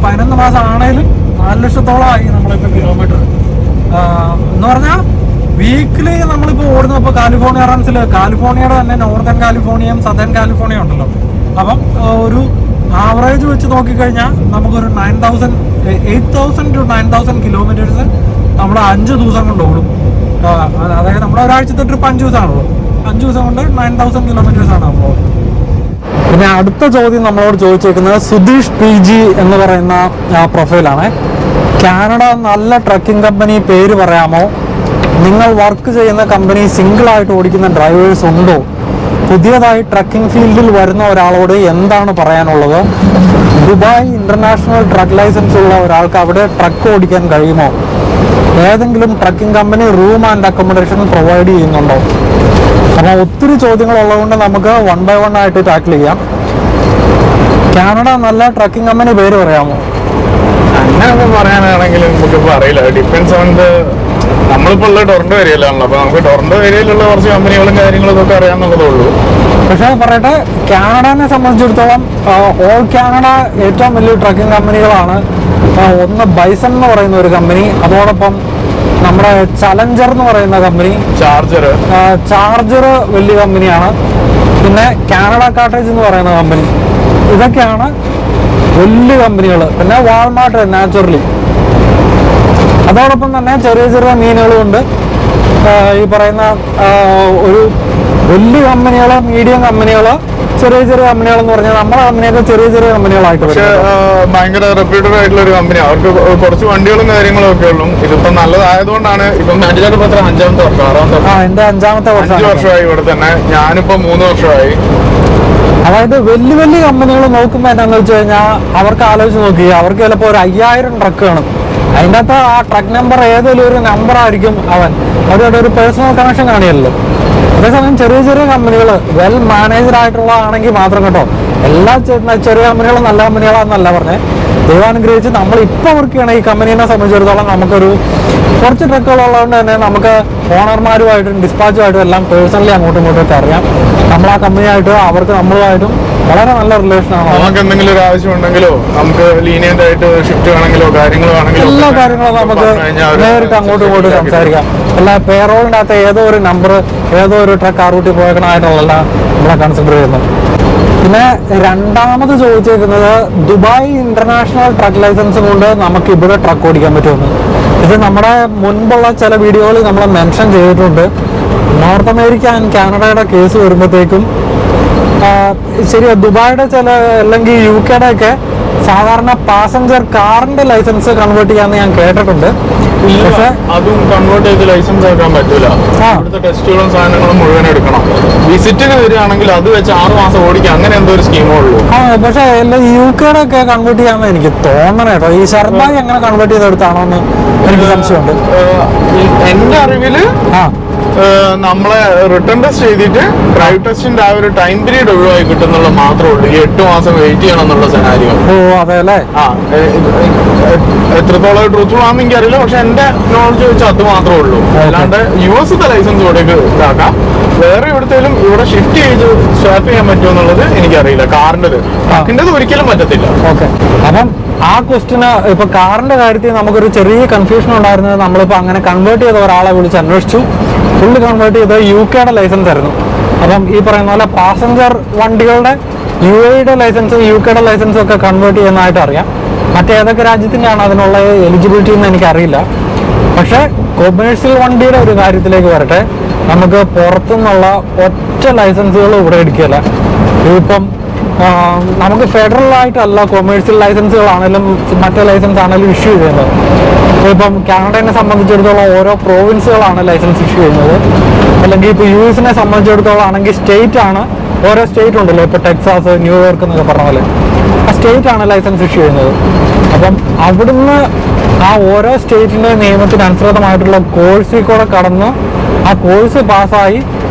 11 മാസം ആണേലും 4 ലക്ഷത്തോളമായി നമ്മളിപ്പോൾ കിലോമീറ്റർ എന്ന് പറഞ്ഞാൽ വീക്കിലി നമ്മളിപ്പോൾ ഓടുന്നത്. ഇപ്പോൾ കാലിഫോർണിയ റൺസിൽ കാലിഫോർണിയയുടെ തന്നെ നോർത്തേൺ കാലിഫോർണിയയും സദേൺ കാലിഫോർണിയ ഉണ്ടല്ലോ. അപ്പം ഒരു ആവറേജ് വെച്ച് നോക്കിക്കഴിഞ്ഞാൽ നമുക്കൊരു 8,000 to 9,000 കിലോമീറ്റേഴ്സ് നമ്മൾ 5 ദിവസം കൊണ്ട് ഓടും. അതായത് നമ്മുടെ ഒരാഴ്ചത്തെ ട്രിപ്പ് 5 ദിവസമാണുള്ളൂ. 5 ദിവസം കൊണ്ട് 9,000 കിലോമീറ്റേഴ്സാണ് നമ്മൾ ഓടുന്നത്. പിന്നെ അടുത്ത ചോദ്യം നമ്മളോട് ചോദിച്ചേക്കുന്നത് സുധീഷ് PG എന്ന് പറയുന്ന പ്രൊഫൈലാണ്. കാനഡ നല്ല ട്രക്കിംഗ് കമ്പനി പേര് പറയാമോ? നിങ്ങൾ വർക്ക് ചെയ്യുന്ന കമ്പനി സിംഗിളായിട്ട് ഓടിക്കുന്ന ഡ്രൈവേഴ്സ് ഉണ്ടോ? പുതിയതായി ട്രക്കിംഗ് ഫീൽഡിൽ വരുന്ന ഒരാളോട് എന്താണ് പറയാനുള്ളത്? ദുബായ് ഇന്റർനാഷണൽ ട്രക്ക് ലൈസൻസ് ഉള്ള ഒരാൾക്ക് അവിടെ ട്രക്ക് ഓടിക്കാൻ കഴിയുമോ? ഏതെങ്കിലും trekking company room and accommodation provide ചെയ്യുന്നുണ്ടോ? അപ്പോൾ ഒത്തിരി ചോദ്യങ്ങൾ ഉള്ളതുകൊണ്ട് നമുക്ക് 1 by 1 ആയിട്ട് ടാക്കിൾ ചെയ്യാം. കാനഡ നല്ല ട്രക്കിംഗ് കമ്പനി പേര് പറയാമോ? അങ്ങനെയൊക്കെ പറയാനാണെങ്കിൽ നമുക്കിപ്പോൾ അറിയില്ല. ഡിപ്പെൻസ് ഓൺ ദ നമ്മളിപ്പോൾ ഉള്ള ടൊറന്റോ ഏരിയയിലാണല്ലോ. അപ്പോൾ നമുക്ക് ടൊറന്റോ ഏരിയയിലുള്ള കുറച്ച് കമ്പനികളും കാര്യങ്ങളും ഇതൊക്കെ അറിയാമെന്നുള്ളതേ ഉള്ളൂ. പക്ഷേ പറയട്ടെ, കാനഡനെ സംബന്ധിച്ചിടത്തോളം ഓൾ കാനഡ ഏറ്റവും വലിയ ട്രക്കിംഗ് കമ്പനികളാണ്. ഒന്ന് ബൈസൺ എന്ന് പറയുന്ന ഒരു കമ്പനി, അതോടൊപ്പം നമ്മുടെ ചലഞ്ചർ എന്ന് പറയുന്ന കമ്പനി, ചാർജർ വലിയ കമ്പനിയാണ്. പിന്നെ കാനഡ കാട്ടേജ് എന്ന് പറയുന്ന കമ്പനി, ഇതൊക്കെയാണ് വലിയ കമ്പനികൾ. പിന്നെ വാൾമാർട്ട് നാച്ചുറലി. അതോടൊപ്പം തന്നെ ചെറിയ ചെറിയ മീനുകളുണ്ട്. ഈ പറയുന്ന ഒരു വലിയ കമ്പനികൾ, മീഡിയം കമ്പനികൾ, ചെറിയ ചെറിയ കമ്പനികൾ എന്ന് പറഞ്ഞാൽ നമ്മുടെ കമ്പനിയൊക്കെ ചെറിയ ചെറിയ കമ്പനികളായിട്ട്. പക്ഷേ ഭയങ്കര റെപ്യൂട്ടഡ് ആയിട്ടുള്ള ഒരു കമ്പനി. അവർക്ക് കുറച്ച് വണ്ടികളും കാര്യങ്ങളും ഒക്കെ ഉള്ളൂ. ഇതിപ്പോ നല്ലതായതുകൊണ്ടാണ്. ഇപ്പം 5ാമത്തെ വർഷം, 6ാമത്തെ എന്റെ 5ാമത്തെ വർഷം. 5 വർഷമായി ഇവിടെ തന്നെ. ഞാനിപ്പോ 3 വർഷമായി. അതായത് വലിയ വലിയ കമ്പനികൾ നോക്കുമ്പോൾ എന്താണെന്ന് വെച്ച് കഴിഞ്ഞാൽ അവർക്ക് ആലോചിച്ച് നോക്കി, അവർക്ക് ചിലപ്പോൾ ഒരു 5000 ട്രക്ക് കാണും. അതിൻ്റെ അകത്ത് ആ ട്രക്ക് നമ്പർ ഏതെങ്കിലും ഒരു നമ്പർ ആയിരിക്കും അവരുടെ ഒരു പേഴ്സണൽ കണക്ഷൻ കാണിയല്ലോ. അതേസമയം ചെറിയ ചെറിയ കമ്പനികൾ വെൽ മാനേജഡ് ആയിട്ടുള്ളതാണെങ്കിൽ മാത്രം കേട്ടോ. എല്ലാ ചെറിയ കമ്പനികളും നല്ല കമ്പനികളാണെന്നല്ല പറഞ്ഞത്. ദൈവാനുഗ്രഹിച്ച് നമ്മൾ ഇപ്പോൾ വർക്ക് ചെയ്യണ ഈ കമ്പനീനെ സംബന്ധിച്ചിടത്തോളം നമുക്കൊരു കുറച്ച് ട്രക്കുകളുള്ളതുകൊണ്ട് തന്നെ നമുക്ക് ഓണർമാരുമായിട്ടും ഡിസ്പാച്ചുമായിട്ടും എല്ലാം പേഴ്സണലി അങ്ങോട്ടും ഇങ്ങോട്ടും അറിയാം. നമ്മൾ ആ കമ്പനിയായിട്ടും അവർക്ക് നമ്മളുമായിട്ടും വളരെ നല്ല റിലേഷനാണ്. നമുക്ക് എന്തെങ്കിലും ഒരു ആവശ്യം ഉണ്ടെങ്കിലോ, നമുക്ക് ലീനിയന്റ് ആയിട്ട് ഷിഫ്റ്റ് വേണമെങ്കിലോ കാര്യങ്ങളോ ആണെങ്കിലോ എല്ലാ കാര്യങ്ങളും നമുക്ക് നേരിട്ട് അങ്ങോട്ടും ഇങ്ങോട്ടും സംസാരിക്കാം. എല്ലാ പേറോളിൻ്റെ അകത്ത് ഏതോ ഒരു നമ്പർ, ഏതോ ഒരു ട്രക്ക് ആ റൂട്ടിൽ പോയേക്കണമായിട്ടുള്ള നമ്മളെ കൺസിഡർ ചെയ്യുന്നത്. പിന്നെ രണ്ടാമത് ചോദിച്ചേക്കുന്നത് ദുബായ് ഇന്റർനാഷണൽ ട്രക്ക് ലൈസൻസ് കൊണ്ട് നമുക്ക് ഇവിടെ ട്രക്ക് ഓടിക്കാൻ പറ്റുമെന്ന്. ഇത് നമ്മുടെ മുൻപുള്ള ചില വീഡിയോകളിൽ നമ്മൾ മെൻഷൻ ചെയ്തിട്ടുണ്ട്. നോർത്ത് അമേരിക്ക ആൻഡ് കാനഡയുടെ കേസ് വരുമ്പോഴത്തേക്കും ശരിയാ, ദുബായിയുടെ ചില അല്ലെങ്കിൽ UK ഒക്കെ സാധാരണ പാസഞ്ചർ കാറിന്റെ ലൈസൻസ് കൺവേർട്ട് ചെയ്യാന്ന് ഞാൻ കേട്ടിട്ടുണ്ട്. പക്ഷെ അതും കൺവേർട്ട് ചെയ്ത് ലൈസൻസ് ആക്കാൻ പറ്റൂല. ഇവിടുത്തെ ടെസ്റ്റുകളും സാധനങ്ങളും മുഴുവൻ എടുക്കണം. വിസിറ്റിന് വരികയാണെങ്കിൽ അത് വെച്ച് 6 മാസം ഓടിക്കാം, അങ്ങനെ എന്തോ ഒരു സ്കീമേ ഉള്ളൂ. പക്ഷെ UK ഒക്കെ കൺവേർട്ട് ചെയ്യാന്ന് എനിക്ക് തോന്നണ കേട്ടോ. ഈ ശർബായി അങ്ങനെ കൺവേർട്ട് ചെയ്തെടുത്താണോ എന്ന് എനിക്ക് സംശയമുണ്ട്. എന്റെ അറിവില് നമ്മളെ റിട്ടേൺ ടെസ്റ്റ് ചെയ്തിട്ട് ഡ്രൈവ് ടെസ്റ്റിന്റെ ആ ഒരു ടൈം പീരീഡ് ഒഴിവായി കിട്ടുന്നുള്ള മാത്രമേ ഉള്ളൂ. ഈ 8 മാസം വെയിറ്റ് ചെയ്യണം എന്നുള്ള സെനാരിയോ. ഓ അതെ അല്ലേ. എത്രത്തോളം ട്രൂത്ത്ഫുൾ ആണെന്ന് എനിക്കറിയില്ല, പക്ഷെ എന്റെ നോളജ് വെച്ചാൽ അത് മാത്രമേ ഉള്ളൂ. അല്ലാണ്ട് US ലൈസൻസ് ഇവിടേക്ക് ഇതാക്കാം, വേറെ എവിടത്തേലും ഇവിടെ ഷിഫ്റ്റ് ചെയ്ത് സ്വാപ്പ് ചെയ്യാൻ പറ്റുമോ എന്നുള്ളത് എനിക്കറിയില്ല. കാറിന്റെ ഒരിക്കലും പറ്റത്തില്ല. ഓക്കെ, അപ്പം ആ ക്വസ്റ്റിന് ഇപ്പൊ കാറിന്റെ കാര്യത്തിൽ നമുക്കൊരു ചെറിയ കൺഫ്യൂഷൻ ഉണ്ടായിരുന്നത്, നമ്മളിപ്പോ അങ്ങനെ കൺവേർട്ട് ചെയ്ത ഒരാളെ വിളിച്ച് അന്വേഷിച്ചു. ഫുള്ള് കൺവേർട്ട് ചെയ്ത് UK ലൈസൻസ് ആയിരുന്നു. അപ്പം ഈ പറയുന്ന പോലെ പാസഞ്ചർ വണ്ടികളുടെ UAE ലൈസൻസും UK ലൈസൻസും ഒക്കെ കൺവേർട്ട് ചെയ്യുന്നതായിട്ട് അറിയാം. മറ്റേതൊക്കെ രാജ്യത്തിൻ്റെയാണ് അതിനുള്ള എലിജിബിലിറ്റി എന്ന് എനിക്കറിയില്ല. പക്ഷെ കൊമേഴ്സ്യൽ വണ്ടിയുടെ ഒരു കാര്യത്തിലേക്ക് വരട്ടെ, നമുക്ക് പുറത്തുനിന്നുള്ള ഒറ്റ ലൈസൻസുകളും ഇവിടെ എടുക്കില്ല. ഇതിപ്പം നമുക്ക് ഫെഡറൽ ആയിട്ടല്ല കൊമേഴ്സ്യൽ ലൈസൻസുകളാണെങ്കിലും മറ്റേ ലൈസൻസ് ആണെങ്കിലും ഇഷ്യൂ ചെയ്യുന്നത്. ഇപ്പം കാനഡയെ സംബന്ധിച്ചിടത്തോളം ഓരോ പ്രോവിൻസുകളാണ് ലൈസൻസ് ഇഷ്യൂ ചെയ്യുന്നത്. അല്ലെങ്കിൽ ഇപ്പോൾ US സംബന്ധിച്ചിടത്തോളം ആണെങ്കിൽ സ്റ്റേറ്റ് ആണ്, ഓരോ സ്റ്റേറ്റ് ഉണ്ടല്ലോ, ഇപ്പോൾ ടെക്സാസ്, ന്യൂയോർക്ക് എന്നൊക്കെ പറഞ്ഞ പോലെ ആ സ്റ്റേറ്റ് ആണ് ലൈസൻസ് ഇഷ്യൂ ചെയ്യുന്നത്. അപ്പം അവിടുന്ന് ആ ഓരോ സ്റ്റേറ്റിൻ്റെ നിയമത്തിനനുസൃതമായിട്ടുള്ള കോഴ്സിൽ കൂടെ കടന്ന് ആ കോഴ്സ് പാസ്സായി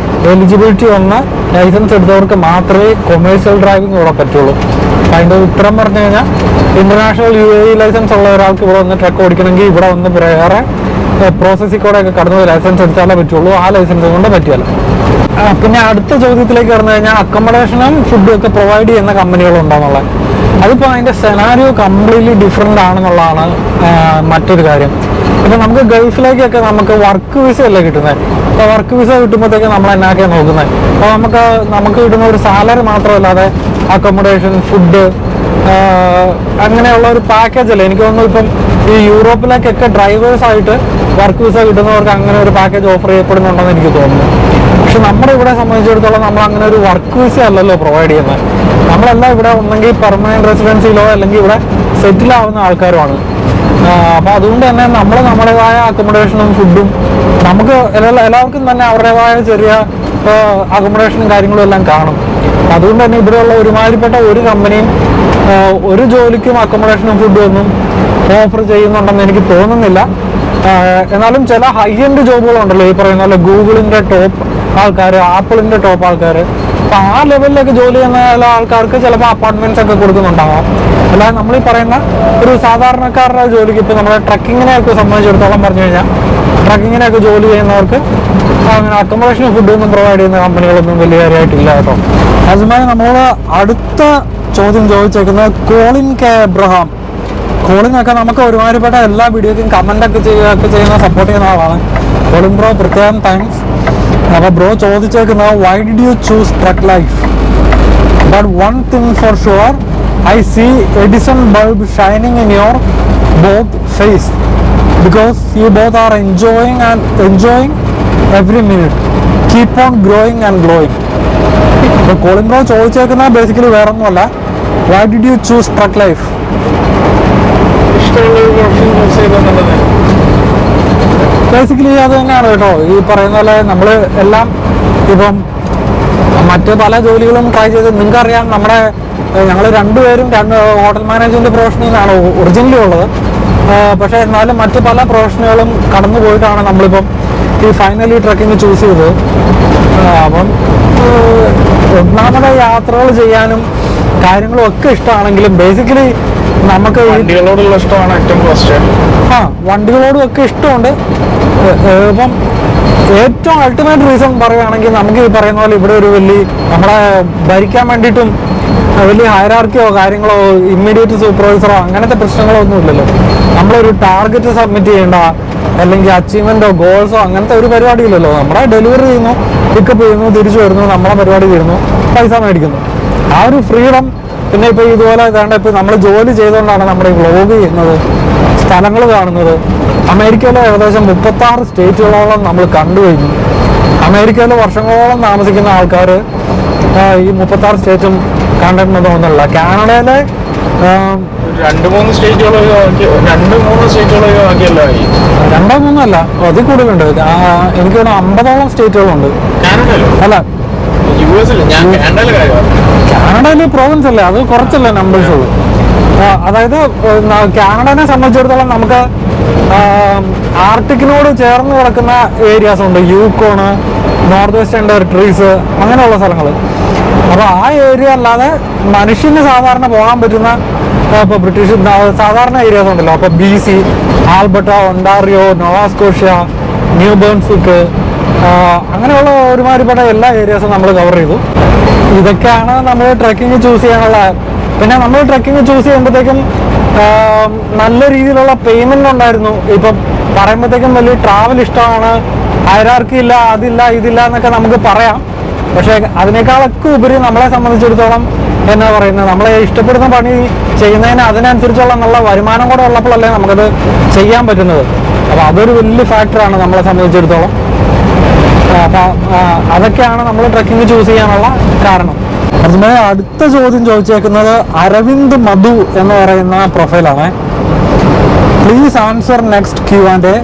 എലിജിബിലിറ്റി വന്ന ലൈസൻസ് എടുത്തവർക്ക് മാത്രമേ കൊമേഴ്സ്യൽ ഡ്രൈവിംഗ് ഇവിടെ പറ്റുള്ളൂ. അപ്പം അതിൻ്റെ ഉത്തരം പറഞ്ഞു കഴിഞ്ഞാൽ ഇന്റർനാഷണൽ UAE ലൈസൻസ് ഉള്ള ഒരാൾക്ക് ഇവിടെ വന്ന് ട്രക്ക് ഓടിക്കണമെങ്കിൽ ഇവിടെ വന്ന് വേറെ പ്രോസസ്സിൽ കൂടെ ഒക്കെ കടന്ന് ലൈസൻസ് എടുത്താലേ പറ്റുള്ളൂ. ആ ലൈസൻസ് കൊണ്ട് പറ്റിയല്ല. പിന്നെ അടുത്ത ചോദ്യത്തിലേക്ക് കടന്നു കഴിഞ്ഞാൽ അക്കോമഡേഷനും ഫുഡും ഒക്കെ പ്രൊവൈഡ് ചെയ്യുന്ന കമ്പനികളുണ്ടോന്നുള്ളത്. അതിപ്പോൾ അതിൻ്റെ സെനാരിയോ കംപ്ലീറ്റ്ലി ഡിഫറെൻ്റ് ആണെന്നുള്ളതാണ് മറ്റൊരു കാര്യം. ഇപ്പം നമുക്ക് ഗൾഫിലേക്കൊക്കെ നമുക്ക് വർക്ക് വിസ അല്ലേ കിട്ടുന്നത്. അപ്പോൾ വർക്ക് വിസ കിട്ടുമ്പോഴത്തേക്ക് നമ്മൾ എന്നാക്കിയാണ് നോക്കുന്നത്. അപ്പോൾ നമുക്ക് കിട്ടുന്ന ഒരു സാലറി മാത്രമല്ലാതെ അക്കോമഡേഷൻ, ഫുഡ്, അങ്ങനെയുള്ള ഒരു പാക്കേജ് അല്ലേ. എനിക്ക് തോന്നുന്നു ഇപ്പം ഈ യൂറോപ്പിലേക്കൊക്കെ ഡ്രൈവേഴ്സായിട്ട് വർക്ക് വിസ കിട്ടുന്നവർക്ക് അങ്ങനെ ഒരു പാക്കേജ് ഓഫർ ചെയ്യപ്പെടുന്നുണ്ടെന്ന് എനിക്ക് തോന്നുന്നു. പക്ഷെ നമ്മുടെ ഇവിടെ സംബന്ധിച്ചിടത്തോളം നമ്മൾ അങ്ങനെ ഒരു വർക്ക് വിസ അല്ലല്ലോ പ്രൊവൈഡ് ചെയ്യുന്നത്. നമ്മളെല്ലാം ഇവിടെ ഒന്നെങ്കിൽ പെർമനന്റ് റെസിഡൻസിയിലോ അല്ലെങ്കിൽ ഇവിടെ സെറ്റിൽ ആവുന്ന ആൾക്കാരുമാണ്. അപ്പോൾ അതുകൊണ്ട് തന്നെ നമ്മൾ നമ്മുടേതായ അക്കോമഡേഷനും ഫുഡും നമുക്ക് എല്ലാവർക്കും തന്നെ അവരുടേതായ ചെറിയ അക്കോമഡേഷനും കാര്യങ്ങളും എല്ലാം കാണും. അതുകൊണ്ട് തന്നെ ഇവിടെയുള്ള ഒരുമാതിരിപ്പെട്ട ഒരു കമ്പനിയും ഒരു ജോലിക്കും അക്കോമഡേഷനും ഫുഡും ഒന്നും ഓഫർ ചെയ്യുന്നുണ്ടെന്ന് എനിക്ക് തോന്നുന്നില്ല. എന്നാലും ചില ഹൈ എൻഡ് ജോബുകളുണ്ടല്ലോ, ഈ പറയുന്ന പോലെ ഗൂഗിളിൻ്റെ ടോപ്പ് ആൾക്കാർ, ആപ്പിളിൻ്റെ ടോപ്പ് ആൾക്കാർ, അപ്പം ആ ലെവലിലൊക്കെ ജോലി ചെയ്യുന്ന ചില ആൾക്കാർക്ക് ചിലപ്പോൾ അപ്പാർട്ട്മെൻറ്റ്സ് ഒക്കെ കൊടുക്കുന്നുണ്ടാകാം. അല്ലാതെ നമ്മളീ പറയുന്ന ഒരു സാധാരണക്കാരുടെ ജോലിക്ക് ഇപ്പോൾ നമ്മുടെ ട്രക്കിങ്ങിനെയൊക്കെ സംബന്ധിച്ചിടത്തോളം പറഞ്ഞു കഴിഞ്ഞാൽ ട്രക്കിങ്ങിനെയൊക്കെ ജോലി ചെയ്യുന്നവർക്ക് അങ്ങനെ അക്കോമഡേഷനും ഫുഡൊന്നും പ്രൊവൈഡ് ചെയ്യുന്ന കമ്പനികളൊന്നും വലിയ കാര്യമായിട്ടില്ല കേട്ടോ. അതുമായി നമ്മൾ അടുത്ത ചോദ്യം ചോദിച്ചേക്കുന്നത് കോളിൻ കെ എബ്രഹാം. കോളിനൊക്കെ നമുക്ക് ഒരുമാതിരിപ്പെട്ട എല്ലാ വീഡിയോക്കും കമൻ്റൊക്കെ ചെയ്യുന്ന സപ്പോർട്ട് ചെയ്യുന്ന ആളാണ്. കോളിൻ ബ്രോ പ്രത്യേകം താങ്ക്സ്. അപ്പോൾ ബ്രോ ചോദിച്ചേക്കുന്നത് why did you choose truck life? But one thing for sure, I see Edison bulb shining in your both face because you both are enjoying every minute. Keep on growing and glowing. അപ്പോൾ Colin bro ചോദിച്ചേക്കുന്ന basically വേറെ ഒന്നുമല്ല, why did you choose truck life? Basically അത് തന്നെയാണ് കേട്ടോ. ഈ പറയുന്ന പോലെ നമ്മൾ എല്ലാം ഇപ്പം മറ്റ് പല ജോലികളും ട്രൈ ചെയ്ത് നിങ്ങൾക്കറിയാം. ഞങ്ങൾ രണ്ടുപേരും ഹോട്ടൽ മാനേജ്മെന്റ് പ്രൊഫഷനിൽ നിന്നാണ് ഒറിജിനലി ഉള്ളത്. പക്ഷേ എന്നാലും മറ്റ് പല പ്രൊഫഷനുകളും കടന്നു പോയിട്ടാണ് നമ്മളിപ്പം ഈ ഫൈനലി ട്രക്കിങ് ചൂസ് ചെയ്തത്. അപ്പം ഒന്നാമത് യാത്രകൾ ചെയ്യാനും കാര്യങ്ങളും ഒക്കെ ഇഷ്ടമാണെങ്കിലും ബേസിക്കലി നമുക്ക് വണ്ടികളോടുള്ള ഇഷ്ടമാണ് ഏറ്റവും ഫസ്റ്റ്. വണ്ടികളോടും ഒക്കെ ഇഷ്ടമുണ്ട്. ഇപ്പം ഏറ്റവും അൾട്ടിമേറ്റ് റീസൺ പറയുകയാണെങ്കിൽ നമുക്ക് ഈ പറയുന്ന പോലെ ഇവിടെ ഒരു നമ്മളെ ഭരിക്കാൻ വേണ്ടിയിട്ടും വലിയ ഹൈറാർക്കിയോ കാര്യങ്ങളോ ഇമ്മീഡിയറ്റ് സൂപ്പർവൈസറോ അങ്ങനത്തെ പ്രശ്നങ്ങളോ ഒന്നും ഇല്ലല്ലോ. നമ്മളൊരു ടാർഗറ്റ് സബ്മിറ്റ് ചെയ്യേണ്ട അല്ലെങ്കിൽ അച്ചീവ്മെന്റോ ഗോൾസോ അങ്ങനത്തെ ഒരു പരിപാടി ഇല്ലല്ലോ. നമ്മളെ ഡെലിവറി ചെയ്യുന്നു, പിക്കപ്പ് ചെയ്യുന്നു, തിരിച്ചു വരുന്നു, നമ്മളെ പരിപാടി തീരുന്നു, പൈസ മേടിക്കുന്നു. ആ ഒരു ഫ്രീഡം. പിന്നെ ഇപ്പോൾ ഇതുപോലെ വേണ്ട ഇപ്പോൾ നമ്മൾ ജോലി ചെയ്തുകൊണ്ടാണ് നമ്മുടെ ഈ വ്ളോഗ് ചെയ്യുന്നത്, സ്ഥലങ്ങൾ കാണുന്നത്. അമേരിക്കയിലെ ഏകദേശം 36 സ്റ്റേറ്റുകളോളം നമ്മൾ കണ്ടുകഴിഞ്ഞു. അമേരിക്കയിൽ വർഷങ്ങളോളം താമസിക്കുന്ന ആൾക്കാർ ഈ 36 സ്റ്റേറ്റും കണ്ടിട്ടുണ്ടെന്ന് തോന്നുന്നില്ല. കാനഡയിലെ 2-3 സ്റ്റേറ്റുകളോ ആക്കിയല്ലോ. 2-3 അല്ല, അതിൽ കൂടുതലുണ്ട്. എനിക്ക് തോന്നുന്നു 50ഓളം സ്റ്റേറ്റുകളുണ്ട്. അല്ല, കാനഡയിൽ പ്രോവിൻസ് അല്ലേ, അത് കുറച്ചല്ലേ നമ്പേഴ്സ് ഉള്ളൂ. അതായത് കാനഡനെ സംബന്ധിച്ചിടത്തോളം നമുക്ക് ആർട്ടിക്കിനോട് ചേർന്ന് കിടക്കുന്ന ഏരിയാസ് ഉണ്ട്, യൂക്കോണ്, നോർത്ത് വെസ്റ്റേൺ ടെറിട്ടറീസ്, അങ്ങനെയുള്ള സ്ഥലങ്ങൾ. അപ്പോൾ ആ ഏരിയ അല്ലാതെ മനുഷ്യന് സാധാരണ പോകാൻ പറ്റുന്ന ഇപ്പോൾ ബ്രിട്ടീഷ് സാധാരണ ഏരിയാസ് ഉണ്ടല്ലോ. അപ്പോൾ BC, ആൽബർട്ട, ഒണ്ടാറിയോ, നോവാസ്കോഷ്യ, ന്യൂ ബേൺസ്വിക്ക്, അങ്ങനെയുള്ള ഒരുമാതിരിപ്പെട്ട എല്ലാ ഏരിയാസും നമ്മൾ കവർ ചെയ്തു. ഇതൊക്കെയാണ് നമ്മൾ ട്രെക്കിങ് ചൂസ് ചെയ്യാനുള്ള. പിന്നെ നമ്മൾ ട്രെക്കിങ് ചൂസ് ചെയ്യുമ്പോഴത്തേക്കും നല്ല രീതിയിലുള്ള പേയ്മെന്റ് ഉണ്ടായിരുന്നു. ഇപ്പം പറയുമ്പോഴത്തേക്കും വലിയ ട്രാവൽ ഇഷ്ടമാണ്, ഹൈറാർക്കി ഇല്ല, അതില്ല ഇതില്ല എന്നൊക്കെ നമുക്ക് പറയാം. പക്ഷെ അതിനേക്കാളൊക്കെ ഉപരി നമ്മളെ സംബന്ധിച്ചിടത്തോളം എന്നാ പറയുന്നത്, നമ്മളെ ഇഷ്ടപ്പെടുന്ന പണി ചെയ്യുന്നതിന് അതിനനുസരിച്ചുള്ള നല്ല വരുമാനം കൂടെ ഉള്ളപ്പോഴല്ലേ നമുക്കത് ചെയ്യാൻ പറ്റുന്നത്. അപ്പോൾ അതൊരു വലിയ ഫാക്ടറാണ് നമ്മളെ സംബന്ധിച്ചിടത്തോളം. അപ്പം അതൊക്കെയാണ് നമ്മൾ ട്രെക്കിങ് ചൂസ് ചെയ്യാനുള്ള കാരണം. അതുപോലെ അടുത്ത ചോദ്യം ചോദിച്ചേക്കുന്നത് അരവിന്ദ് മധു എന്ന് പറയുന്ന പ്രൊഫൈലാണ്. Please answer next Q&A.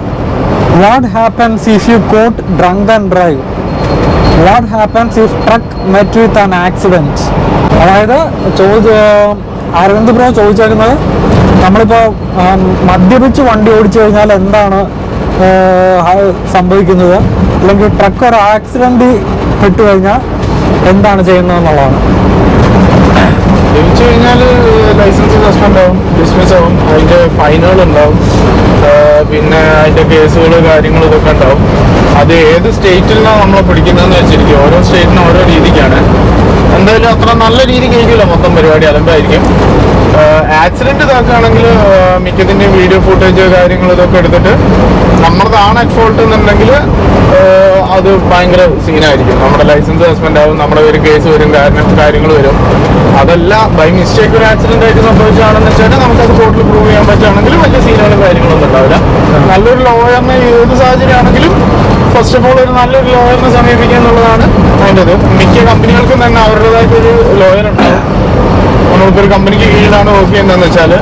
What happens if you got drunk and drive? What happens if truck met with an accident? അതായത് അരവിന്ദ് ബ്രോ ചോദിച്ചേക്കുന്നത്, നമ്മളിപ്പോൾ മദ്യപിച്ച് വണ്ടി ഓടിച്ചു കഴിഞ്ഞാൽ എന്താണ് സംഭവിക്കുന്നത്, അല്ലെങ്കിൽ ട്രക്ക് ഒരു ആക്സിഡന്റ് പെട്ടു കഴിഞ്ഞാൽ എന്താണ് ചെയ്യുന്നത് എന്നുള്ളതാണ്. ജയിച്ചു കഴിഞ്ഞാൽ ലൈസൻസ് സസ്പെൻഡ് ആവും, ഡിസ്മിസ് ആവും, അതിൻ്റെ ഫൈനുകൾ ഉണ്ടാവും, പിന്നെ അതിൻ്റെ കേസുകൾ കാര്യങ്ങൾ ഇതൊക്കെ ഉണ്ടാവും. അത് ഏത് സ്റ്റേറ്റിലാണ് നമ്മൾ പിടിക്കുന്നതെന്ന് വെച്ചിരിക്കും. ഓരോ സ്റ്റേറ്റിനും ഓരോ രീതിക്കാണ്. എന്തായാലും അത്ര നല്ല രീതിക്ക് ആയിരിക്കില്ല മൊത്തം പരിപാടി, അലമ്പായിരിക്കും. ആക്സിഡന്റ് ഇതാക്കുകയാണെങ്കിൽ മിക്കതിൻ്റെ വീഡിയോ ഫുട്ടേജ് കാര്യങ്ങൾ ഇതൊക്കെ എടുത്തിട്ട് നമ്മളതാണ് അറ്റ് ഫോൾട്ട് എന്നുണ്ടെങ്കിൽ അത് ഭയങ്കര സീനായിരിക്കും. നമ്മുടെ ലൈസൻസ് സസ്പെൻഡ് ആവും, നമ്മുടെ ഒരു കേസ് വരും, കാര്യങ്ങൾ വരും. അതല്ല ബൈ മിസ്റ്റേക്ക് ഒരു ആക്സിഡന്റ് ആയിട്ട് സംഭവിച്ചാണെന്ന് വെച്ചാൽ നമുക്കത് കോർട്ടിൽ പ്രൂവ് ചെയ്യാൻ പറ്റുകയാണെങ്കിൽ വലിയ സീനുകളും കാര്യങ്ങളൊന്നും ഉണ്ടാവില്ല. നല്ലൊരു ലോയറിനെ ഏത് സാഹചര്യമാണെങ്കിലും ഫസ്റ്റ് ഓഫ് ഓൾ ഒരു നല്ലൊരു ലോയറിനെ സമീപിക്കുക എന്നുള്ളതാണ് അതിൻ്റെത്. മിക്ക കമ്പനികൾക്കും തന്നെ അവരുടേതായിട്ടൊരു ലോയർ ഉണ്ടാവും. നമ്മളിപ്പോൾ ഒരു കമ്പനിക്ക് കീഴിലാണ് വർക്ക് ചെയ്യുന്നതെന്ന് വെച്ചാൽ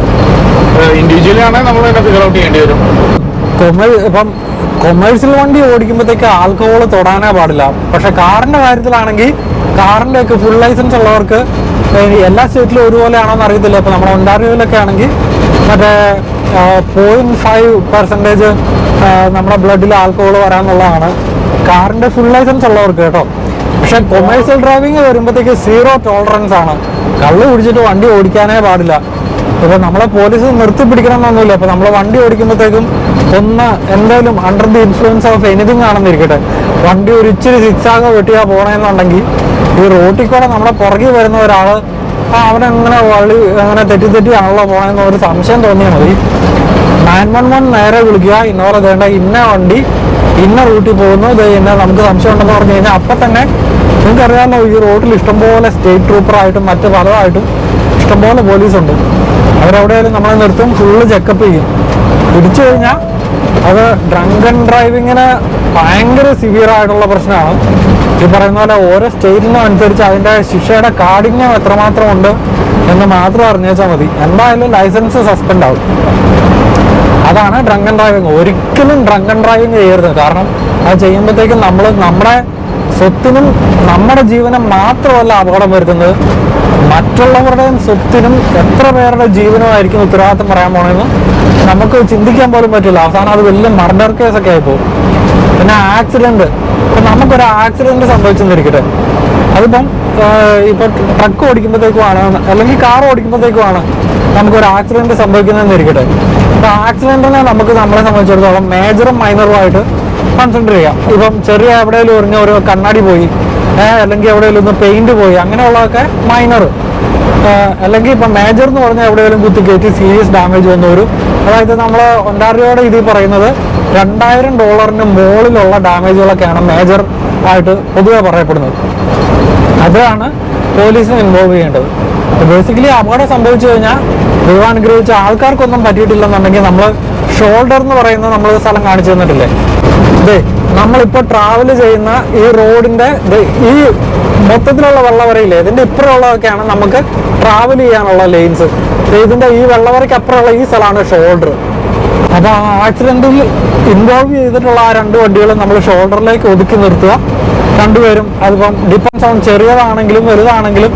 ഇൻഡിവിജ്വലി ആണെങ്കിൽ നമ്മൾ തന്നെ ഫിഗർ ഔട്ട് ചെയ്യേണ്ടി വരും. ഇപ്പം കൊമേഴ്സ്യൽ വണ്ടി ഓടിക്കുമ്പോഴത്തേക്ക് ആൽക്കഹോൾ തൊടാനേ പാടില്ല. പക്ഷെ കാറിന്റെ കാര്യത്തിലാണെങ്കിൽ കാറിന്റെ ഒക്കെ ഫുൾ ലൈസൻസ് ഉള്ളവർക്ക് എല്ലാ സ്റ്റേറ്റിലും ഒരുപോലെ ആണോ എന്ന് അറിയത്തില്ല. ഇപ്പൊ നമ്മുടെ ഒണ്ടാറിയോയിലൊക്കെ ആണെങ്കിൽ മറ്റേ 0.5% നമ്മുടെ ബ്ലഡിൽ ആൽക്കഹോൾ വരാന്നുള്ളതാണ് കാറിന്റെ ഫുൾ ലൈസൻസ് ഉള്ളവർക്ക് കേട്ടോ. പക്ഷെ കൊമേഴ്സ്യൽ ഡ്രൈവിംഗ് വരുമ്പോഴത്തേക്ക് 0 ടോളറൻസ് ആണ്. കള്ള് കുടിച്ചിട്ട് വണ്ടി ഓടിക്കാനേ പാടില്ല. ഇപ്പൊ നമ്മളെ പോലീസ് നിർത്തി പിടിക്കണമെന്നൊന്നുമില്ല. ഇപ്പൊ നമ്മൾ വണ്ടി ഓടിക്കുമ്പോഴത്തേക്കും എന്തായാലും under the influence of anything ആണെന്നിരിക്കട്ടെ, വണ്ടി ഒരു ഇച്ചിരി സിക്സാകോ വെട്ടിയാ പോണെന്നുണ്ടെങ്കിൽ ഈ റോട്ടിൽ കൂടെ നമ്മളെ പുറകിൽ വരുന്ന ഒരാള് അവനെങ്ങനെ അങ്ങനെ തെറ്റിയാണല്ലോ പോണെന്ന് ഒരു സംശയം തോന്നിയാൽ മതി. 911 നേരെ വിളിക്കുക, ഇന്നോലെ വേണ്ട ഇന്ന വണ്ടി ഇന്ന റൂട്ടിൽ പോകുന്നു, ഇന്ന നമുക്ക് സംശയം ഉണ്ടെന്ന് പറഞ്ഞു കഴിഞ്ഞാൽ അപ്പം തന്നെ നിങ്ങൾക്കറിയാമല്ലോ ഈ റോഡിൽ ഇഷ്ടംപോലെ സ്റ്റേറ്റ് ട്രൂപ്പറായിട്ടും മറ്റ് പലതായിട്ടും ഇഷ്ടംപോലെ പോലീസുണ്ട്. അവരെവിടെയായാലും നമ്മളെ നിർത്തും, ഫുള്ള് ചെക്കപ്പ് ചെയ്യും. പിടിച്ചു കഴിഞ്ഞാൽ അത് ഡ്രങ്ക് ആൻഡ് ഡ്രൈവിങ്ങിന് ഭയങ്കര സിവിയർ ആയിട്ടുള്ള പ്രശ്നമാണ്. ഈ പറയുന്ന പോലെ ഓരോ സ്റ്റേറ്റിനും അനുസരിച്ച് അതിൻ്റെ ശിക്ഷയുടെ കാഠിന്യം എത്രമാത്രം ഉണ്ട് എന്ന് മാത്രം അറിഞ്ഞേച്ചാൽ മതി. എന്തായാലും ലൈസൻസ് സസ്പെൻഡ് ആവും. അതാണ് ഡ്രങ്ക് ആൻഡ് ഡ്രൈവിങ്. ഒരിക്കലും ഡ്രങ്ക് ആൻഡ് ഡ്രൈവിങ് ചെയ്യരുത്. കാരണം അത് ചെയ്യുമ്പോഴത്തേക്കും നമ്മൾ നമ്മുടെ സ്വത്തിനും നമ്മുടെ ജീവനും മാത്രമല്ല അപകടം വരുത്തുന്നത്, മറ്റുള്ളവരുടെയും സ്വത്തിനും എത്ര പേരുടെ ജീവനുമായിരിക്കും ഉത്തരവാദിത്തം പറയാൻ പോണെന്ന് നമുക്ക് ചിന്തിക്കാൻ പോലും പറ്റില്ല. അവസാനം അത് വലിയ മർഡർ കേസൊക്കെ ആയിപ്പോകും. പിന്നെ ആക്സിഡന്റ്, ഇപ്പം നമുക്കൊരു ആക്സിഡന്റ് സംഭവിച്ചെന്നിരിക്കട്ടെ, അതിപ്പം ഇപ്പം ട്രക്ക് ഓടിക്കുമ്പോഴത്തേക്കുമാണ് അല്ലെങ്കിൽ കാർ ഓടിക്കുമ്പോഴത്തേക്കുമാണ് നമുക്കൊരു ആക്സിഡന്റ് സംഭവിക്കുന്നതെന്നിരിക്കട്ടെ. അപ്പം ആക്സിഡന്റിനെ നമുക്ക് നമ്മളെ സംബന്ധിച്ചിടത്തോളം മേജറും മൈനറുമായിട്ട് കൺസിഡർ ചെയ്യാം. ഇപ്പം ചെറിയ എവിടെയെങ്കിലും എറിഞ്ഞ ഒരു കണ്ണാടി പോയി, അല്ലെങ്കിൽ എവിടെയെങ്കിലും ഒന്ന് പെയിന്റ് പോയി, അങ്ങനെയുള്ളതൊക്കെ മൈനർ. അല്ലെങ്കിൽ ഇപ്പം മേജർ എന്ന് പറഞ്ഞാൽ എവിടെയെങ്കിലും കുത്തി കയറ്റി സീരിയസ് ഡാമേജ് വന്ന ഒരു, അതായത് നമ്മൾ ഒണ്ടാറിയോടെ ഇതിൽ പറയുന്നത് $2,000 മുകളിലുള്ള ഡാമേജുകളൊക്കെയാണ് മേജർ ആയിട്ട് പൊതുവെ പറയപ്പെടുന്നത്. അതാണ് പോലീസിനെ ഇൻവോൾവ് ചെയ്യേണ്ടത്. ബേസിക്കലി അപകടം സംഭവിച്ചു കഴിഞ്ഞാൽ ദൈവം അനുഗ്രഹിച്ച ആൾക്കാർക്കൊന്നും പറ്റിയിട്ടില്ലെന്നുണ്ടെങ്കിൽ നമ്മൾ ഷോൾഡർ എന്ന് പറയുന്ന നമ്മൾ സ്ഥലം കാണിച്ചു തന്നിട്ടില്ലേ, നമ്മളിപ്പോൾ ട്രാവൽ ചെയ്യുന്ന ഈ റോഡിന്റെ ഈ മൊത്തത്തിലുള്ള വെള്ളവരയില്ലേ, ഇതിന്റെ ഇപ്പുറമുള്ളതൊക്കെയാണ് നമുക്ക് ട്രാവൽ ചെയ്യാനുള്ള ലെയിൻസ്. ഇതിന്റെ ഈ വെള്ളവരയ്ക്ക് അപ്പുറമുള്ള ഈ സ്ഥലമാണ് ഷോൾഡർ. അപ്പൊ ആ ആക്സിഡന്റിൽ ഇൻവോൾവ് ചെയ്തിട്ടുള്ള ആ 2 വണ്ടികളും നമ്മൾ ഷോൾഡറിലേക്ക് ഒതുക്കി നിർത്തുക. രണ്ടുപേരും അതിപ്പം ഡിപ്പെൻസ് ഓൺ ചെറിയതാണെങ്കിലും വലുതാണെങ്കിലും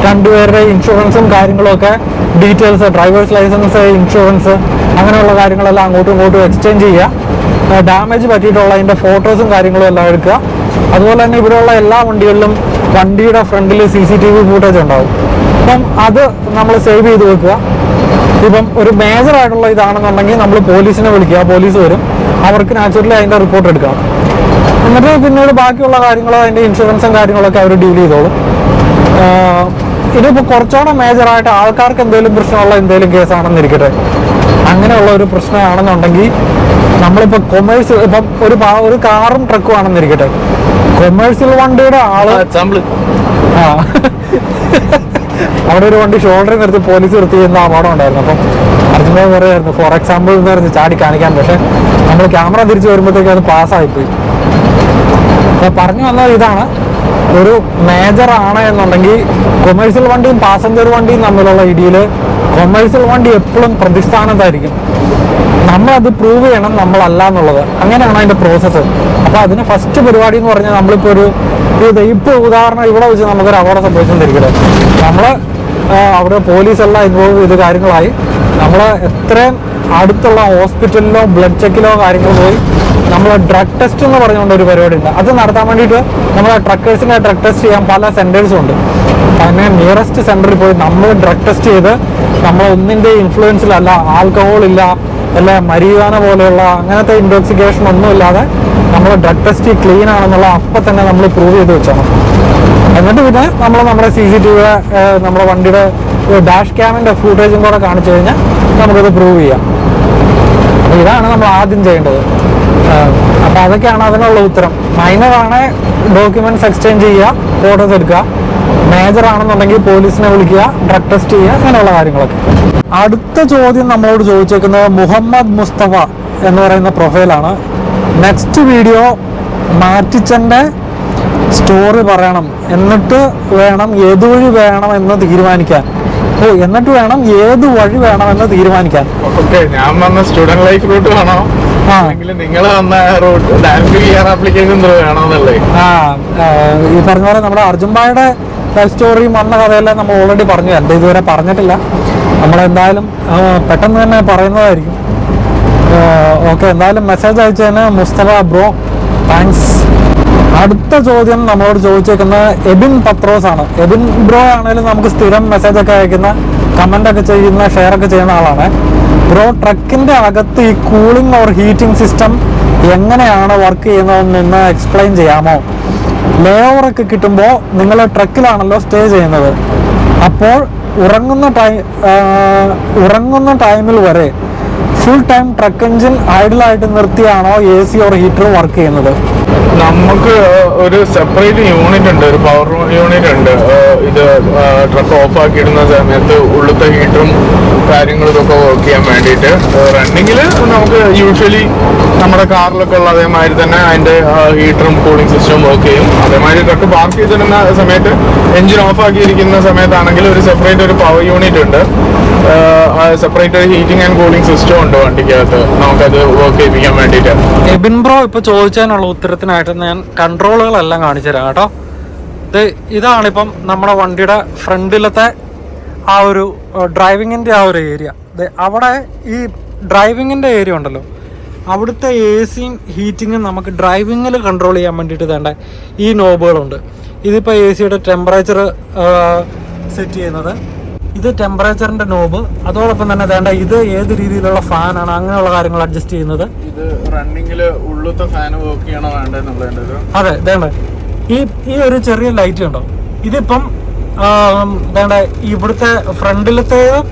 രണ്ടുപേരുടെ ഇൻഷുറൻസും കാര്യങ്ങളും ഒക്കെ ഡീറ്റെയിൽസ്, ഡ്രൈവേഴ്സ് ലൈസൻസ്, ഇൻഷുറൻസ്, അങ്ങനെയുള്ള കാര്യങ്ങളെല്ലാം അങ്ങോട്ടും ഇങ്ങോട്ടും എക്സ്ചേഞ്ച് ചെയ്യുക. ഡാമേജ് പറ്റിയിട്ടുള്ള അതിൻ്റെ ഫോട്ടോസും കാര്യങ്ങളും എല്ലാം എടുക്കുക. അതുപോലെ തന്നെ ഇവിടെയുള്ള എല്ലാ വണ്ടികളിലും വണ്ടിയുടെ ഫ്രണ്ടിൽ CCTV ഫുട്ടേജ് ഉണ്ടാവും. അപ്പം അത് നമ്മൾ സേവ് ചെയ്ത് വെക്കുക. ഇപ്പം ഒരു മേജർ ആയിട്ടുള്ള ഇതാണെന്നുണ്ടെങ്കിൽ നമ്മൾ പോലീസിനെ വിളിക്കുക, പോലീസ് വരും, അവർക്ക് നാച്ചുറലി അതിൻ്റെ റിപ്പോർട്ട് എടുക്കാം. എന്നിട്ട് പിന്നീട് ബാക്കിയുള്ള കാര്യങ്ങൾ, അതിൻ്റെ ഇൻഷുറൻസും കാര്യങ്ങളൊക്കെ അവർ ഡീൽ ചെയ്തോളും. ഇതിപ്പോൾ കുറച്ചുകൂടെ മേജറായിട്ട് ആൾക്കാർക്ക് എന്തെങ്കിലും പ്രശ്നമുള്ള എന്തെങ്കിലും കേസാണെന്നിരിക്കട്ടെ, അങ്ങനെയുള്ള ഒരു പ്രശ്നമാണെന്നുണ്ടെങ്കിൽ നമ്മളിപ്പോൾ കൊമേഴ്സ്യൽ, ഇപ്പം ഒരു കാറും ട്രക്കും ആണെന്നിരിക്കട്ടെ, കൊമേഴ്സ്യൽ വണ്ടിയുടെ ആള് അവിടെ ഒരു വണ്ടി ഷോൾഡറിൽ നിർത്തി പോലീസ് നിർത്തി ചെയ്യുന്ന അപകടം ഉണ്ടായിരുന്നു. അപ്പം അർജുന പറയുമായിരുന്നു ഫോർ എക്സാമ്പിൾ എന്ന് പറഞ്ഞ് ചാടി കാണിക്കാൻ, പക്ഷെ നമ്മൾ ക്യാമറ തിരിച്ചു വരുമ്പോഴത്തേക്കും അത് പാസ്സായിപ്പോയി. അപ്പോൾ പറഞ്ഞു വന്നത് ഇതാണ്, ഒരു മേജർ ആണ് എന്നുണ്ടെങ്കിൽ കൊമേഴ്സ്യൽ വണ്ടിയും പാസഞ്ചർ വണ്ടിയും തമ്മിലുള്ള ഇടിയിൽ കൊമേഴ്സ്യൽ വണ്ടി എപ്പോഴും പ്രതിസ്ഥാനത്തായിരിക്കും. നമ്മളത് പ്രൂവ് ചെയ്യണം നമ്മളല്ല എന്നുള്ളത്. അങ്ങനെയാണ് അതിൻ്റെ പ്രോസസ്സ്. അപ്പോൾ അതിന് ഫസ്റ്റ് പരിപാടി എന്ന് പറഞ്ഞാൽ നമ്മളിപ്പോൾ ഇപ്പോൾ ഉദാഹരണം ഇവിടെ വെച്ച് നമുക്കൊരു അപകടം സംഭവിച്ചുകൊണ്ടിരിക്കട്ടെ, നമ്മൾ അവിടെ പോലീസെല്ലാം ഇൻവോൾവ് ചെയ്ത് കാര്യങ്ങളായി, നമ്മൾ എത്രയും അടുത്തുള്ള ഹോസ്പിറ്റലിലോ ബ്ലഡ് ചെക്കിലോ കാര്യങ്ങൾ പോയി നമ്മൾ ഡ്രഗ് ടെസ്റ്റ് എന്ന് പറഞ്ഞുകൊണ്ട് ഒരു പരിപാടി ഉണ്ട്. അത് നടത്താൻ വേണ്ടിയിട്ട് നമ്മളെ ട്രക്കേഴ്സിനെ ഡ്രഗ് ടെസ്റ്റ് ചെയ്യാൻ പല സെൻറ്റേഴ്സും ഉണ്ട്. അതിന് നിയറസ്റ്റ് സെൻറ്ററിൽ പോയി നമ്മൾ ഡ്രഗ് ടെസ്റ്റ് ചെയ്ത് നമ്മൾ ഒന്നിൻ്റെ ഇൻഫ്ലുവൻസിലല്ല, ആൽക്കഹോൾ ഇല്ല, അല്ല മരീവാന പോലെയുള്ള അങ്ങനത്തെ ഇൻടോക്സിക്കേഷൻ ഒന്നുമില്ലാതെ നമ്മൾ ഡ്രഗ് ടെസ്റ്റ് ക്ലീൻ ആണെന്നുള്ള അപ്പം തന്നെ നമ്മൾ പ്രൂവ് ചെയ്ത് വെച്ചോണം. എന്നിട്ട് പിന്നെ നമ്മൾ നമ്മുടെ CCTV, നമ്മുടെ വണ്ടിയുടെ ഡാഷ് ക്യാമിൻ്റെ ഫുട്ടേജും കൂടെ കാണിച്ചു കഴിഞ്ഞാൽ നമുക്കത് പ്രൂവ് ചെയ്യാം. ഇതാണ് നമ്മൾ ആദ്യം ചെയ്യേണ്ടത്. അപ്പം അതൊക്കെയാണ് അതിനുള്ള ഉത്തരം. മൈനറാണ് ഡോക്യുമെന്റ്സ് എക്സ്ചേഞ്ച് ചെയ്യുക, ഫോട്ടോസ് എടുക്കുക. മേജർ ആണെന്നുണ്ടെങ്കിൽ പോലീസിനെ വിളിക്കുക, ഡ്രഗ് ടെസ്റ്റ് ചെയ്യുക, അങ്ങനെയുള്ള കാര്യങ്ങളൊക്കെ. അടുത്ത ചോദ്യം നമ്മളോട് ചോദിച്ചേക്കുന്നത് മുഹമ്മദ് മുസ്തഫ എന്ന് പറയുന്ന പ്രൊഫൈലാണ്. നെക്സ്റ്റ് വീഡിയോ മാറ്റിച്ചൻ്റെ സ്റ്റോറി പറയണം, എന്നിട്ട് വേണം ഏത് വഴി വേണമെന്ന് തീരുമാനിക്കാൻ. എന്നിട്ട് വേണം ഏത് വഴി വേണമെന്ന് തീരുമാനിക്കാൻ. ഞാൻ വന്ന സ്റ്റുഡന്റ് ലൈഫ് റൂട്ട് വേണോ, നിങ്ങൾ വന്ന റൂട്ട് ആപ്ലിക്കേഷൻ വേണമെന്നല്ലേ? ഈ പറഞ്ഞ പോലെ നമ്മുടെ അർജുൻഭായുടെ ലൈഫ് സ്റ്റോറിയും വന്ന കഥയെല്ലാം നമ്മൾ ഓൾറെഡി പറഞ്ഞു. എൻ്റെ ഇതുവരെ പറഞ്ഞിട്ടില്ല. നമ്മളെന്തായാലും പെട്ടെന്ന് തന്നെ പറയുന്നതായിരിക്കും. ഓക്കെ, എന്തായാലും മെസ്സേജ് അയച്ചതിന് മുസ്തഫ ബ്രോ താങ്ക്സ്. അടുത്ത ചോദ്യം നമ്മളോട് ചോദിച്ചേക്കുന്നത് എബിൻ പത്രോസ് ആണ്. എബിൻ ബ്രോ ആണെങ്കിലും നമുക്ക് സ്ഥിരം മെസ്സേജൊക്കെ അയക്കുന്ന, കമൻ്റൊക്കെ ചെയ്യുന്ന, ഷെയർ ഒക്കെ ചെയ്യുന്ന ആളാണ്. ബ്രോ, ട്രക്കിൻ്റെ അകത്ത് ഈ കൂളിംഗ് ഓർ ഹീറ്റിംഗ് സിസ്റ്റം എങ്ങനെയാണ് വർക്ക് ചെയ്യുന്നതെന്നൊന്ന് എക്സ്പ്ലെയിൻ ചെയ്യാമോ? ലേ ഓവറൊക്കെ കിട്ടുമ്പോൾ നിങ്ങൾ ട്രക്കിലാണല്ലോ സ്റ്റേ ചെയ്യുന്നത്, അപ്പോൾ ഉറങ്ങുന്ന ടൈമിൽ വരെ ഫുൾ ടൈം ട്രക്ക് എഞ്ചിൻ ഐഡിലായിട്ട് നിർത്തിയാണോ AC ഓർ ഹീറ്റർ വർക്ക് ചെയ്യുന്നത്? നമുക്ക് ഒരു സെപ്പറേറ്റ് യൂണിറ്റ് ഉണ്ട്, ഒരു പവർ യൂണിറ്റ് ഉണ്ട്. ഇത് ട്രക്ക് ഓഫ് ആക്കിയിടുന്ന സമയത്ത് ഉള്ളിലത്തെ ഹീറ്ററും കാര്യങ്ങളും ഇതൊക്കെ വർക്ക് ചെയ്യാൻ വേണ്ടിയിട്ട്. റണ്ണിങ്ങിൽ നമുക്ക് യൂഷ്വലി നമ്മുടെ കാറിലൊക്കെ ഉള്ള അതേമാതിരി തന്നെ അതിൻ്റെ ഹീറ്ററും കൂളിംഗ് സിസ്റ്റവും വർക്ക് ചെയ്യും. അതേമാതിരി ട്രക്ക് പാർക്ക് ചെയ്തിടുന്ന സമയത്ത്, എഞ്ചിൻ ഓഫ് ആക്കിയിരിക്കുന്ന സമയത്താണെങ്കിൽ ഒരു സെപ്പറേറ്റ് ഒരു പവർ യൂണിറ്റ് ഉണ്ട്, separate heating and cooling system ഉണ്ട് വണ്ടിക്കകത്ത്, നമുക്കത് വർക്ക് ചെയ്യിപ്പിക്കാൻ വേണ്ടിയിട്ട്. എബിൻ ബ്രോ ഇപ്പോൾ ചോദിച്ചതിനുള്ള ഉത്തരത്തിനായിട്ട് ഞാൻ കൺട്രോളുകളെല്ലാം കാണിച്ചു തരാം കേട്ടോ. ഇതാണിപ്പം നമ്മുടെ വണ്ടിയുടെ ഫ്രണ്ടിലത്തെ ആ ഒരു ഡ്രൈവിങ്ങിൻ്റെ ആ ഒരു ഏരിയ. അവിടെ ഈ ഡ്രൈവിങ്ങിൻ്റെ ഏരിയ ഉണ്ടല്ലോ, അവിടുത്തെ ACയും ഹീറ്റിങ്ങും നമുക്ക് ഡ്രൈവിങ്ങിൽ കൺട്രോൾ ചെയ്യാൻ വേണ്ടിയിട്ട് വേണ്ട ഈ നോബുകളുണ്ട്. ഇതിപ്പോൾ ACയുടെ ടെമ്പറേച്ചർ സെറ്റ് ചെയ്യുന്നത്, ഇത് ടെമ്പറേച്ചറിൻ്റെ നോബ്. അതോടൊപ്പം തന്നെ വേണ്ട ഇത് ഏത് രീതിയിലുള്ള ഫാനാണ്, അങ്ങനെയുള്ള കാര്യങ്ങൾ അഡ്ജസ്റ്റ് ചെയ്യുന്നത്. ഇത് റണ്ണിങ്ങിൽ ഉള്ളിലത്തെ ഫാൻ വർക്ക് ചെയ്യണോ വേണ്ടെന്നുള്ളത്. അതെ, വേണ്ട ഈ ഒരു ചെറിയ ലൈറ്റ് ഉണ്ടോ, ഇതിപ്പം വേണ്ട ഇവിടുത്തെ ഫ്രണ്ടിലത്തേതും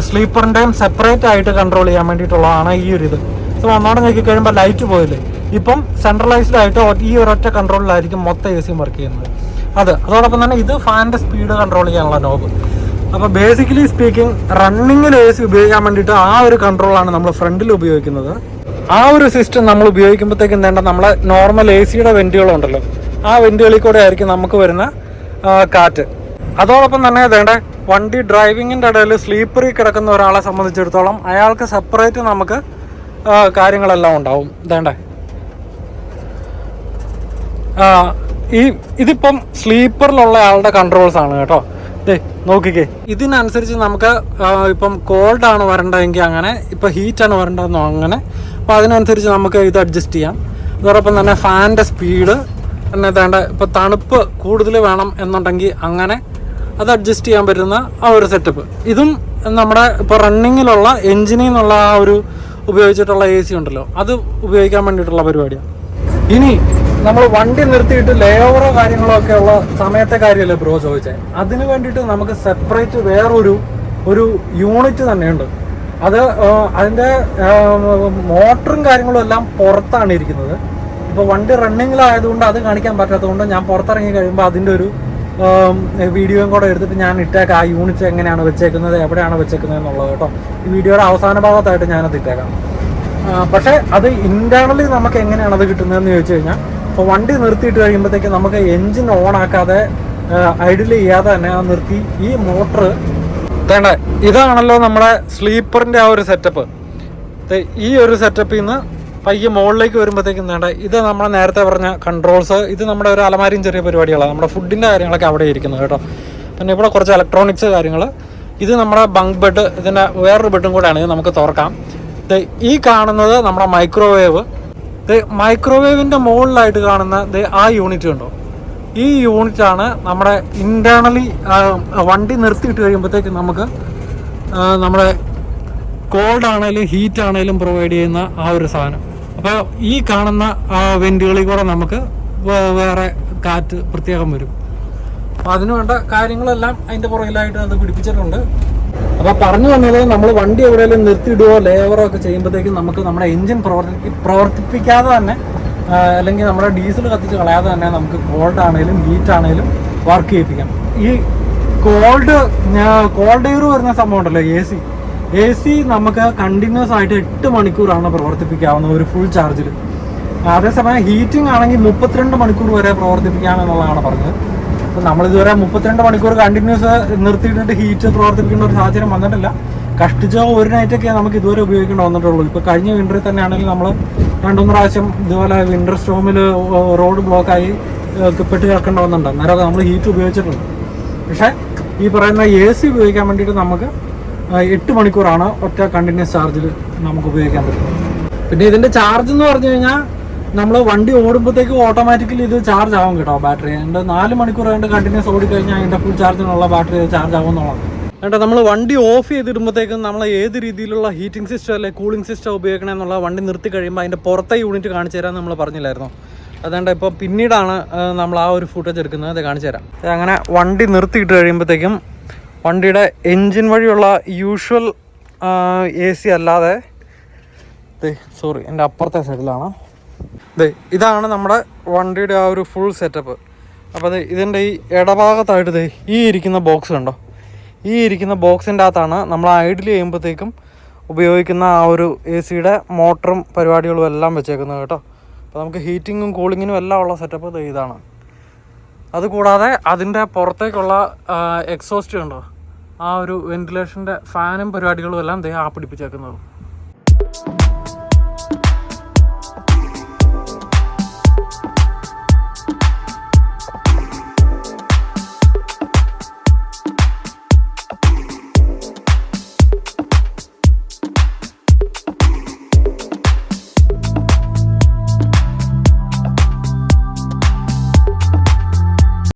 സ്ലീപ്പറിൻ്റെയും സെപ്പറേറ്റ് ആയിട്ട് കൺട്രോൾ ചെയ്യാൻ വേണ്ടിയിട്ടുള്ളതാണ് ഈ ഒരു ഇത്. ഇപ്പോൾ ഒന്നോടെ നോക്കി കഴിയുമ്പോൾ ലൈറ്റ് പോയില്ലേ, ഇപ്പം സെൻട്രലൈസ്ഡ് ആയിട്ട് ഈ ഒരൊറ്റ കൺട്രോളിലായിരിക്കും മൊത്തം AC വർക്ക് ചെയ്യുന്നത്. അതോടൊപ്പം തന്നെ ഇത് ഫാനിൻ്റെ സ്പീഡ് കൺട്രോൾ ചെയ്യാനുള്ള നോബ്. അപ്പോൾ ബേസിക്കലി സ്പീക്കിംഗ് റണ്ണിങ്ങിൽ AC ഉപയോഗിക്കാൻ വേണ്ടിയിട്ട് ആ ഒരു കൺട്രോളാണ് നമ്മൾ ഫ്രണ്ടിൽ ഉപയോഗിക്കുന്നത്. ആ ഒരു സിസ്റ്റം നമ്മൾ ഉപയോഗിക്കുമ്പോഴത്തേക്കും വേണ്ട നമ്മളെ നോർമൽ ACയുടെ വെൻറ്റുകളുണ്ടല്ലോ, ആ വെൻറ്റുകളിൽ കൂടെ ആയിരിക്കും നമുക്ക് വരുന്ന കാറ്റ്. അതോടൊപ്പം തന്നെ വേണ്ട വണ്ടി ഡ്രൈവിങ്ങിൻ്റെ ഇടയിൽ സ്ലീപ്പറിൽ കിടക്കുന്ന ഒരാളെ സംബന്ധിച്ചിടത്തോളം അയാൾക്ക് സെപ്പറേറ്റ് നമുക്ക് കാര്യങ്ങളെല്ലാം ഉണ്ടാവും. വേണ്ടേ ഇതിപ്പം സ്ലീപ്പറിലുള്ള ആളുടെ കൺട്രോൾസ് ആണ് കേട്ടോ. നോക്കിക്കേ, ഇതിനനുസരിച്ച് നമുക്ക് ഇപ്പം കോൾഡ് ആണ് വരേണ്ടതെങ്കിൽ അങ്ങനെ, ഇപ്പം ഹീറ്റാണ് വരേണ്ടതെന്നോ അങ്ങനെ. അപ്പോൾ അതിനനുസരിച്ച് നമുക്ക് ഇത് അഡ്ജസ്റ്റ് ചെയ്യാം. അതോടൊപ്പം തന്നെ ഫാനിൻ്റെ സ്പീഡ് പിന്നെ വേണ്ട, ഇപ്പോൾ തണുപ്പ് കൂടുതൽ വേണം എന്നുണ്ടെങ്കിൽ അങ്ങനെ അത് അഡ്ജസ്റ്റ് ചെയ്യാൻ പറ്റുന്ന ആ ഒരു സെറ്റപ്പ്. ഇതും നമ്മുടെ ഇപ്പോൾ റണ്ണിങ്ങിലുള്ള എൻജിനിൽ നിന്നുള്ള ആ ഒരു ഉപയോഗിച്ചിട്ടുള്ള AC ഉണ്ടല്ലോ, അത് ഉപയോഗിക്കാൻ വേണ്ടിയിട്ടുള്ള പരിപാടിയാണ്. ഇനി നമ്മൾ വണ്ടി നിർത്തിയിട്ട് ലേ ഓവറോ കാര്യങ്ങളോ ഒക്കെ ഉള്ള സമയത്തെ കാര്യമല്ലേ ബ്രോ ചോദിച്ചത്, അതിന് വേണ്ടിയിട്ട് നമുക്ക് സെപ്പറേറ്റ് വേറൊരു യൂണിറ്റ് തന്നെയുണ്ട്. അത് അതിൻ്റെ മോട്ടറും കാര്യങ്ങളും എല്ലാം പുറത്താണ് ഇരിക്കുന്നത്. ഇപ്പോൾ വണ്ടി റണ്ണിങ്ങിലായതുകൊണ്ട് അത് കാണിക്കാൻ പറ്റാത്തതുകൊണ്ട് ഞാൻ പുറത്തിറങ്ങി കഴിയുമ്പോൾ അതിൻ്റെ ഒരു വീഡിയോയും കൂടെ എടുത്തിട്ട് ഞാൻ ഇട്ടേക്കാം. ആ യൂണിറ്റ് എങ്ങനെയാണ് വെച്ചേക്കുന്നത്, എവിടെയാണ് വെച്ചേക്കുന്നത് എന്നുള്ളത് കേട്ടോ. ഈ വീഡിയോയുടെ അവസാന ഭാഗത്തായിട്ട് ഞാനത് ഇട്ടേക്കാം. പക്ഷേ അത് ഇൻറ്റേർണലി നമുക്ക് എങ്ങനെയാണ് അത് കിട്ടുന്നതെന്ന് ചോദിച്ചു കഴിഞ്ഞാൽ, ഇപ്പോൾ വണ്ടി നിർത്തിയിട്ട് കഴിയുമ്പോഴത്തേക്ക് നമുക്ക് എൻജിൻ ഓൺ ആക്കാതെ ഐഡിൽ ചെയ്യാതെ തന്നെ ആ നിർത്തി ഈ മോട്ടർ വേണ്ട. ഇതാണല്ലോ നമ്മുടെ സ്ലീപ്പറിൻ്റെ ആ ഒരു സെറ്റപ്പ്. ഈ ഒരു സെറ്റപ്പിൽ നിന്ന് പയ്യെ മുകളിലേക്ക് വരുമ്പോഴത്തേക്കും വേണ്ട, ഇത് നമ്മൾ നേരത്തെ പറഞ്ഞ കൺട്രോൾസ്, ഇത് നമ്മുടെ ഒരു അലമാരിയും ചെറിയ പരിപാടികളാണ്. നമ്മുടെ ഫുഡിൻ്റെ കാര്യങ്ങളൊക്കെ അവിടെ ഇരിക്കുന്നത് കേട്ടോ. പിന്നെ ഇവിടെ കുറച്ച് ഇലക്ട്രോണിക്സ് കാര്യങ്ങൾ. ഇത് നമ്മുടെ ബങ്ക് ബെഡ്, ഇതിൻ്റെ വേറൊരു ബെഡും കൂടെയാണ്. ഇത് നമുക്ക് തുറക്കാം. ഈ കാണുന്നത് നമ്മുടെ മൈക്രോവേവ്. മൈക്രോവേവിൻ്റെ മുകളിലായിട്ട് കാണുന്ന ആ യൂണിറ്റ് ഉണ്ടോ, ഈ യൂണിറ്റാണ് നമ്മുടെ ഇൻറ്റേർണലി വണ്ടി നിർത്തിയിട്ട് കഴിയുമ്പോഴത്തേക്ക് നമുക്ക് നമ്മുടെ കോൾഡ് ആണെങ്കിലും ഹീറ്റ് ആണെങ്കിലും പ്രൊവൈഡ് ചെയ്യുന്ന ആ ഒരു സാധനം. അപ്പോൾ ഈ കാണുന്ന വെന്റുകളിൽ കൂടെ നമുക്ക് വേറെ കാറ്റ് പ്രത്യേകം വരും. അപ്പോൾ അതിന് വേണ്ട കാര്യങ്ങളെല്ലാം അതിൻ്റെ പുറകിലായിട്ട് അത് പിടിപ്പിച്ചിട്ടുണ്ട്. അപ്പോൾ പറഞ്ഞു വന്നത്, നമ്മൾ വണ്ടി എവിടെയെങ്കിലും നിർത്തിയിടുകയോ ലേവറോ ഒക്കെ ചെയ്യുമ്പോഴത്തേക്കും നമുക്ക് നമ്മുടെ എൻജിൻ പ്രവർത്തിപ്പിക്കാതെ തന്നെ, അല്ലെങ്കിൽ നമ്മുടെ ഡീസൽ കത്തിച്ച് കളയാതെ തന്നെ നമുക്ക് കോൾഡ് ആണെങ്കിലും ഹീറ്റ് ആണെങ്കിലും വർക്ക് ചെയ്യിപ്പിക്കാം. ഈ കോൾഡ് എയർ വരുന്ന സംഭവം ഉണ്ടല്ലോ, AC നമുക്ക് കണ്ടിന്യൂസ് ആയിട്ട് 8 മണിക്കൂറാണ് പ്രവർത്തിപ്പിക്കാവുന്ന ഒരു ഫുൾ ചാർജിൽ. അതേസമയം ഹീറ്റിംഗ് ആണെങ്കിൽ 32 മണിക്കൂർ വരെ പ്രവർത്തിപ്പിക്കാമെന്നുള്ളതാണ് പറഞ്ഞത്. അപ്പോൾ നമ്മളിതുവരെ 32 മണിക്കൂർ കണ്ടിന്യൂസ് നിർത്തിയിട്ടിട്ട് ഹീറ്റ് പ്രവർത്തിപ്പിക്കേണ്ട ഒരു സാഹചര്യം വന്നിട്ടില്ല. കഷ്ടിച്ചോ ഒരു നൈറ്റൊക്കെ നമുക്ക് ഇതുവരെ ഉപയോഗിക്കേണ്ടി വന്നിട്ടുള്ളൂ. ഇപ്പോൾ കഴിഞ്ഞ വിൻ്ററിൽ തന്നെ ആണെങ്കിൽ നമ്മൾ 2-3 പ്രാവശ്യം ഇതുപോലെ വിൻ്റർ സ്റ്റോമിൽ റോഡ് ബ്ലോക്കായി പെട്ട് കിടക്കേണ്ടി വന്നിട്ടുണ്ട്. അന്നേരം നമ്മൾ ഹീറ്റ് ഉപയോഗിച്ചിട്ടുണ്ട്. പക്ഷേ ഈ പറയുന്ന AC ഉപയോഗിക്കാൻ വേണ്ടിയിട്ട് നമുക്ക് 8 മണിക്കൂറാണ് ഒറ്റ കണ്ടിന്യൂസ് ചാർജിൽ നമുക്ക് ഉപയോഗിക്കാൻ പറ്റുന്നത്. പിന്നെ ഇതിൻ്റെ ചാർജ് എന്ന് പറഞ്ഞു കഴിഞ്ഞാൽ നമ്മൾ വണ്ടി ഓടുമ്പോഴത്തേക്ക് ഓട്ടോമാറ്റിക്കലി ഇത് ചാർജ് ആവും കേട്ടോ. ബാറ്ററി അതിൻ്റെ 4 മണിക്കൂർ കൊണ്ട് കണ്ടിന്യൂസ് ഓടിക്കഴിഞ്ഞാൽ അതിൻ്റെ ഫുൾ ചാർജിനുള്ള ബാറ്ററി ചാർജ് ആവും എന്നുള്ളതാണ്. എന്നിട്ട് നമ്മൾ വണ്ടി ഓഫ് ചെയ്തിടുമ്പോഴത്തേക്കും നമ്മൾ ഏത് രീതിയിലുള്ള ഹീറ്റിംഗ് സിസ്റ്റം അല്ലെങ്കിൽ കൂളിംഗ് സിസ്റ്റം ഉപയോഗിക്കണം എന്നുള്ള വണ്ടി നിർത്തി കഴിയുമ്പോൾ അതിൻ്റെ പുറത്തെ യൂണിറ്റ് കാണിച്ചു തരാൻ നമ്മൾ പറഞ്ഞില്ലായിരുന്നു. അതുകൊണ്ട് ഇപ്പോൾ പിന്നീടാണ് നമ്മൾ ആ ഒരു ഫുട്ടേജ് എടുക്കുന്നത്. അത് കാണിച്ചു തരാം. അങ്ങനെ വണ്ടി നിർത്തിയിട്ട് കഴിയുമ്പോഴത്തേക്കും വണ്ടിയുടെ എൻജിൻ വഴിയുള്ള യൂഷ്വൽ AC അല്ലാതെ എൻ്റെ അപ്പുറത്തെ സൈഡിലാണ്. ഇതാണ് നമ്മുടെ വണ്ടിയുടെ ആ ഒരു ഫുൾ സെറ്റപ്പ്. അപ്പോൾ ഇതിൻ്റെ ഈ ഇടഭാഗത്തായിട്ട് ഈ ഇരിക്കുന്ന ബോക്സ് കണ്ടോ, ഈ ഇരിക്കുന്ന ബോക്സിൻ്റെ അകത്താണ് നമ്മൾ ഐഡിൽ ചെയ്യുമ്പോഴത്തേക്കും ഉപയോഗിക്കുന്ന ആ ഒരു AC-യുടെ മോട്ടറും പരിപാടികളും എല്ലാം വെച്ചേക്കുന്നത് കേട്ടോ. അപ്പോൾ നമുക്ക് ഹീറ്റിങ്ങും കൂളിങ്ങിനും എല്ലാം ഉള്ള സെറ്റപ്പ് ഇതാണ്. അതുകൂടാതെ അതിൻ്റെ പുറത്തേക്കുള്ള എക്സോസ്റ്റ് ഉണ്ടോ, ആ ഒരു വെന്റിലേഷൻ്റെ ഫാനും പരിപാടികളും എല്ലാം ആ പിടിപ്പിച്ചേക്കുന്നത്.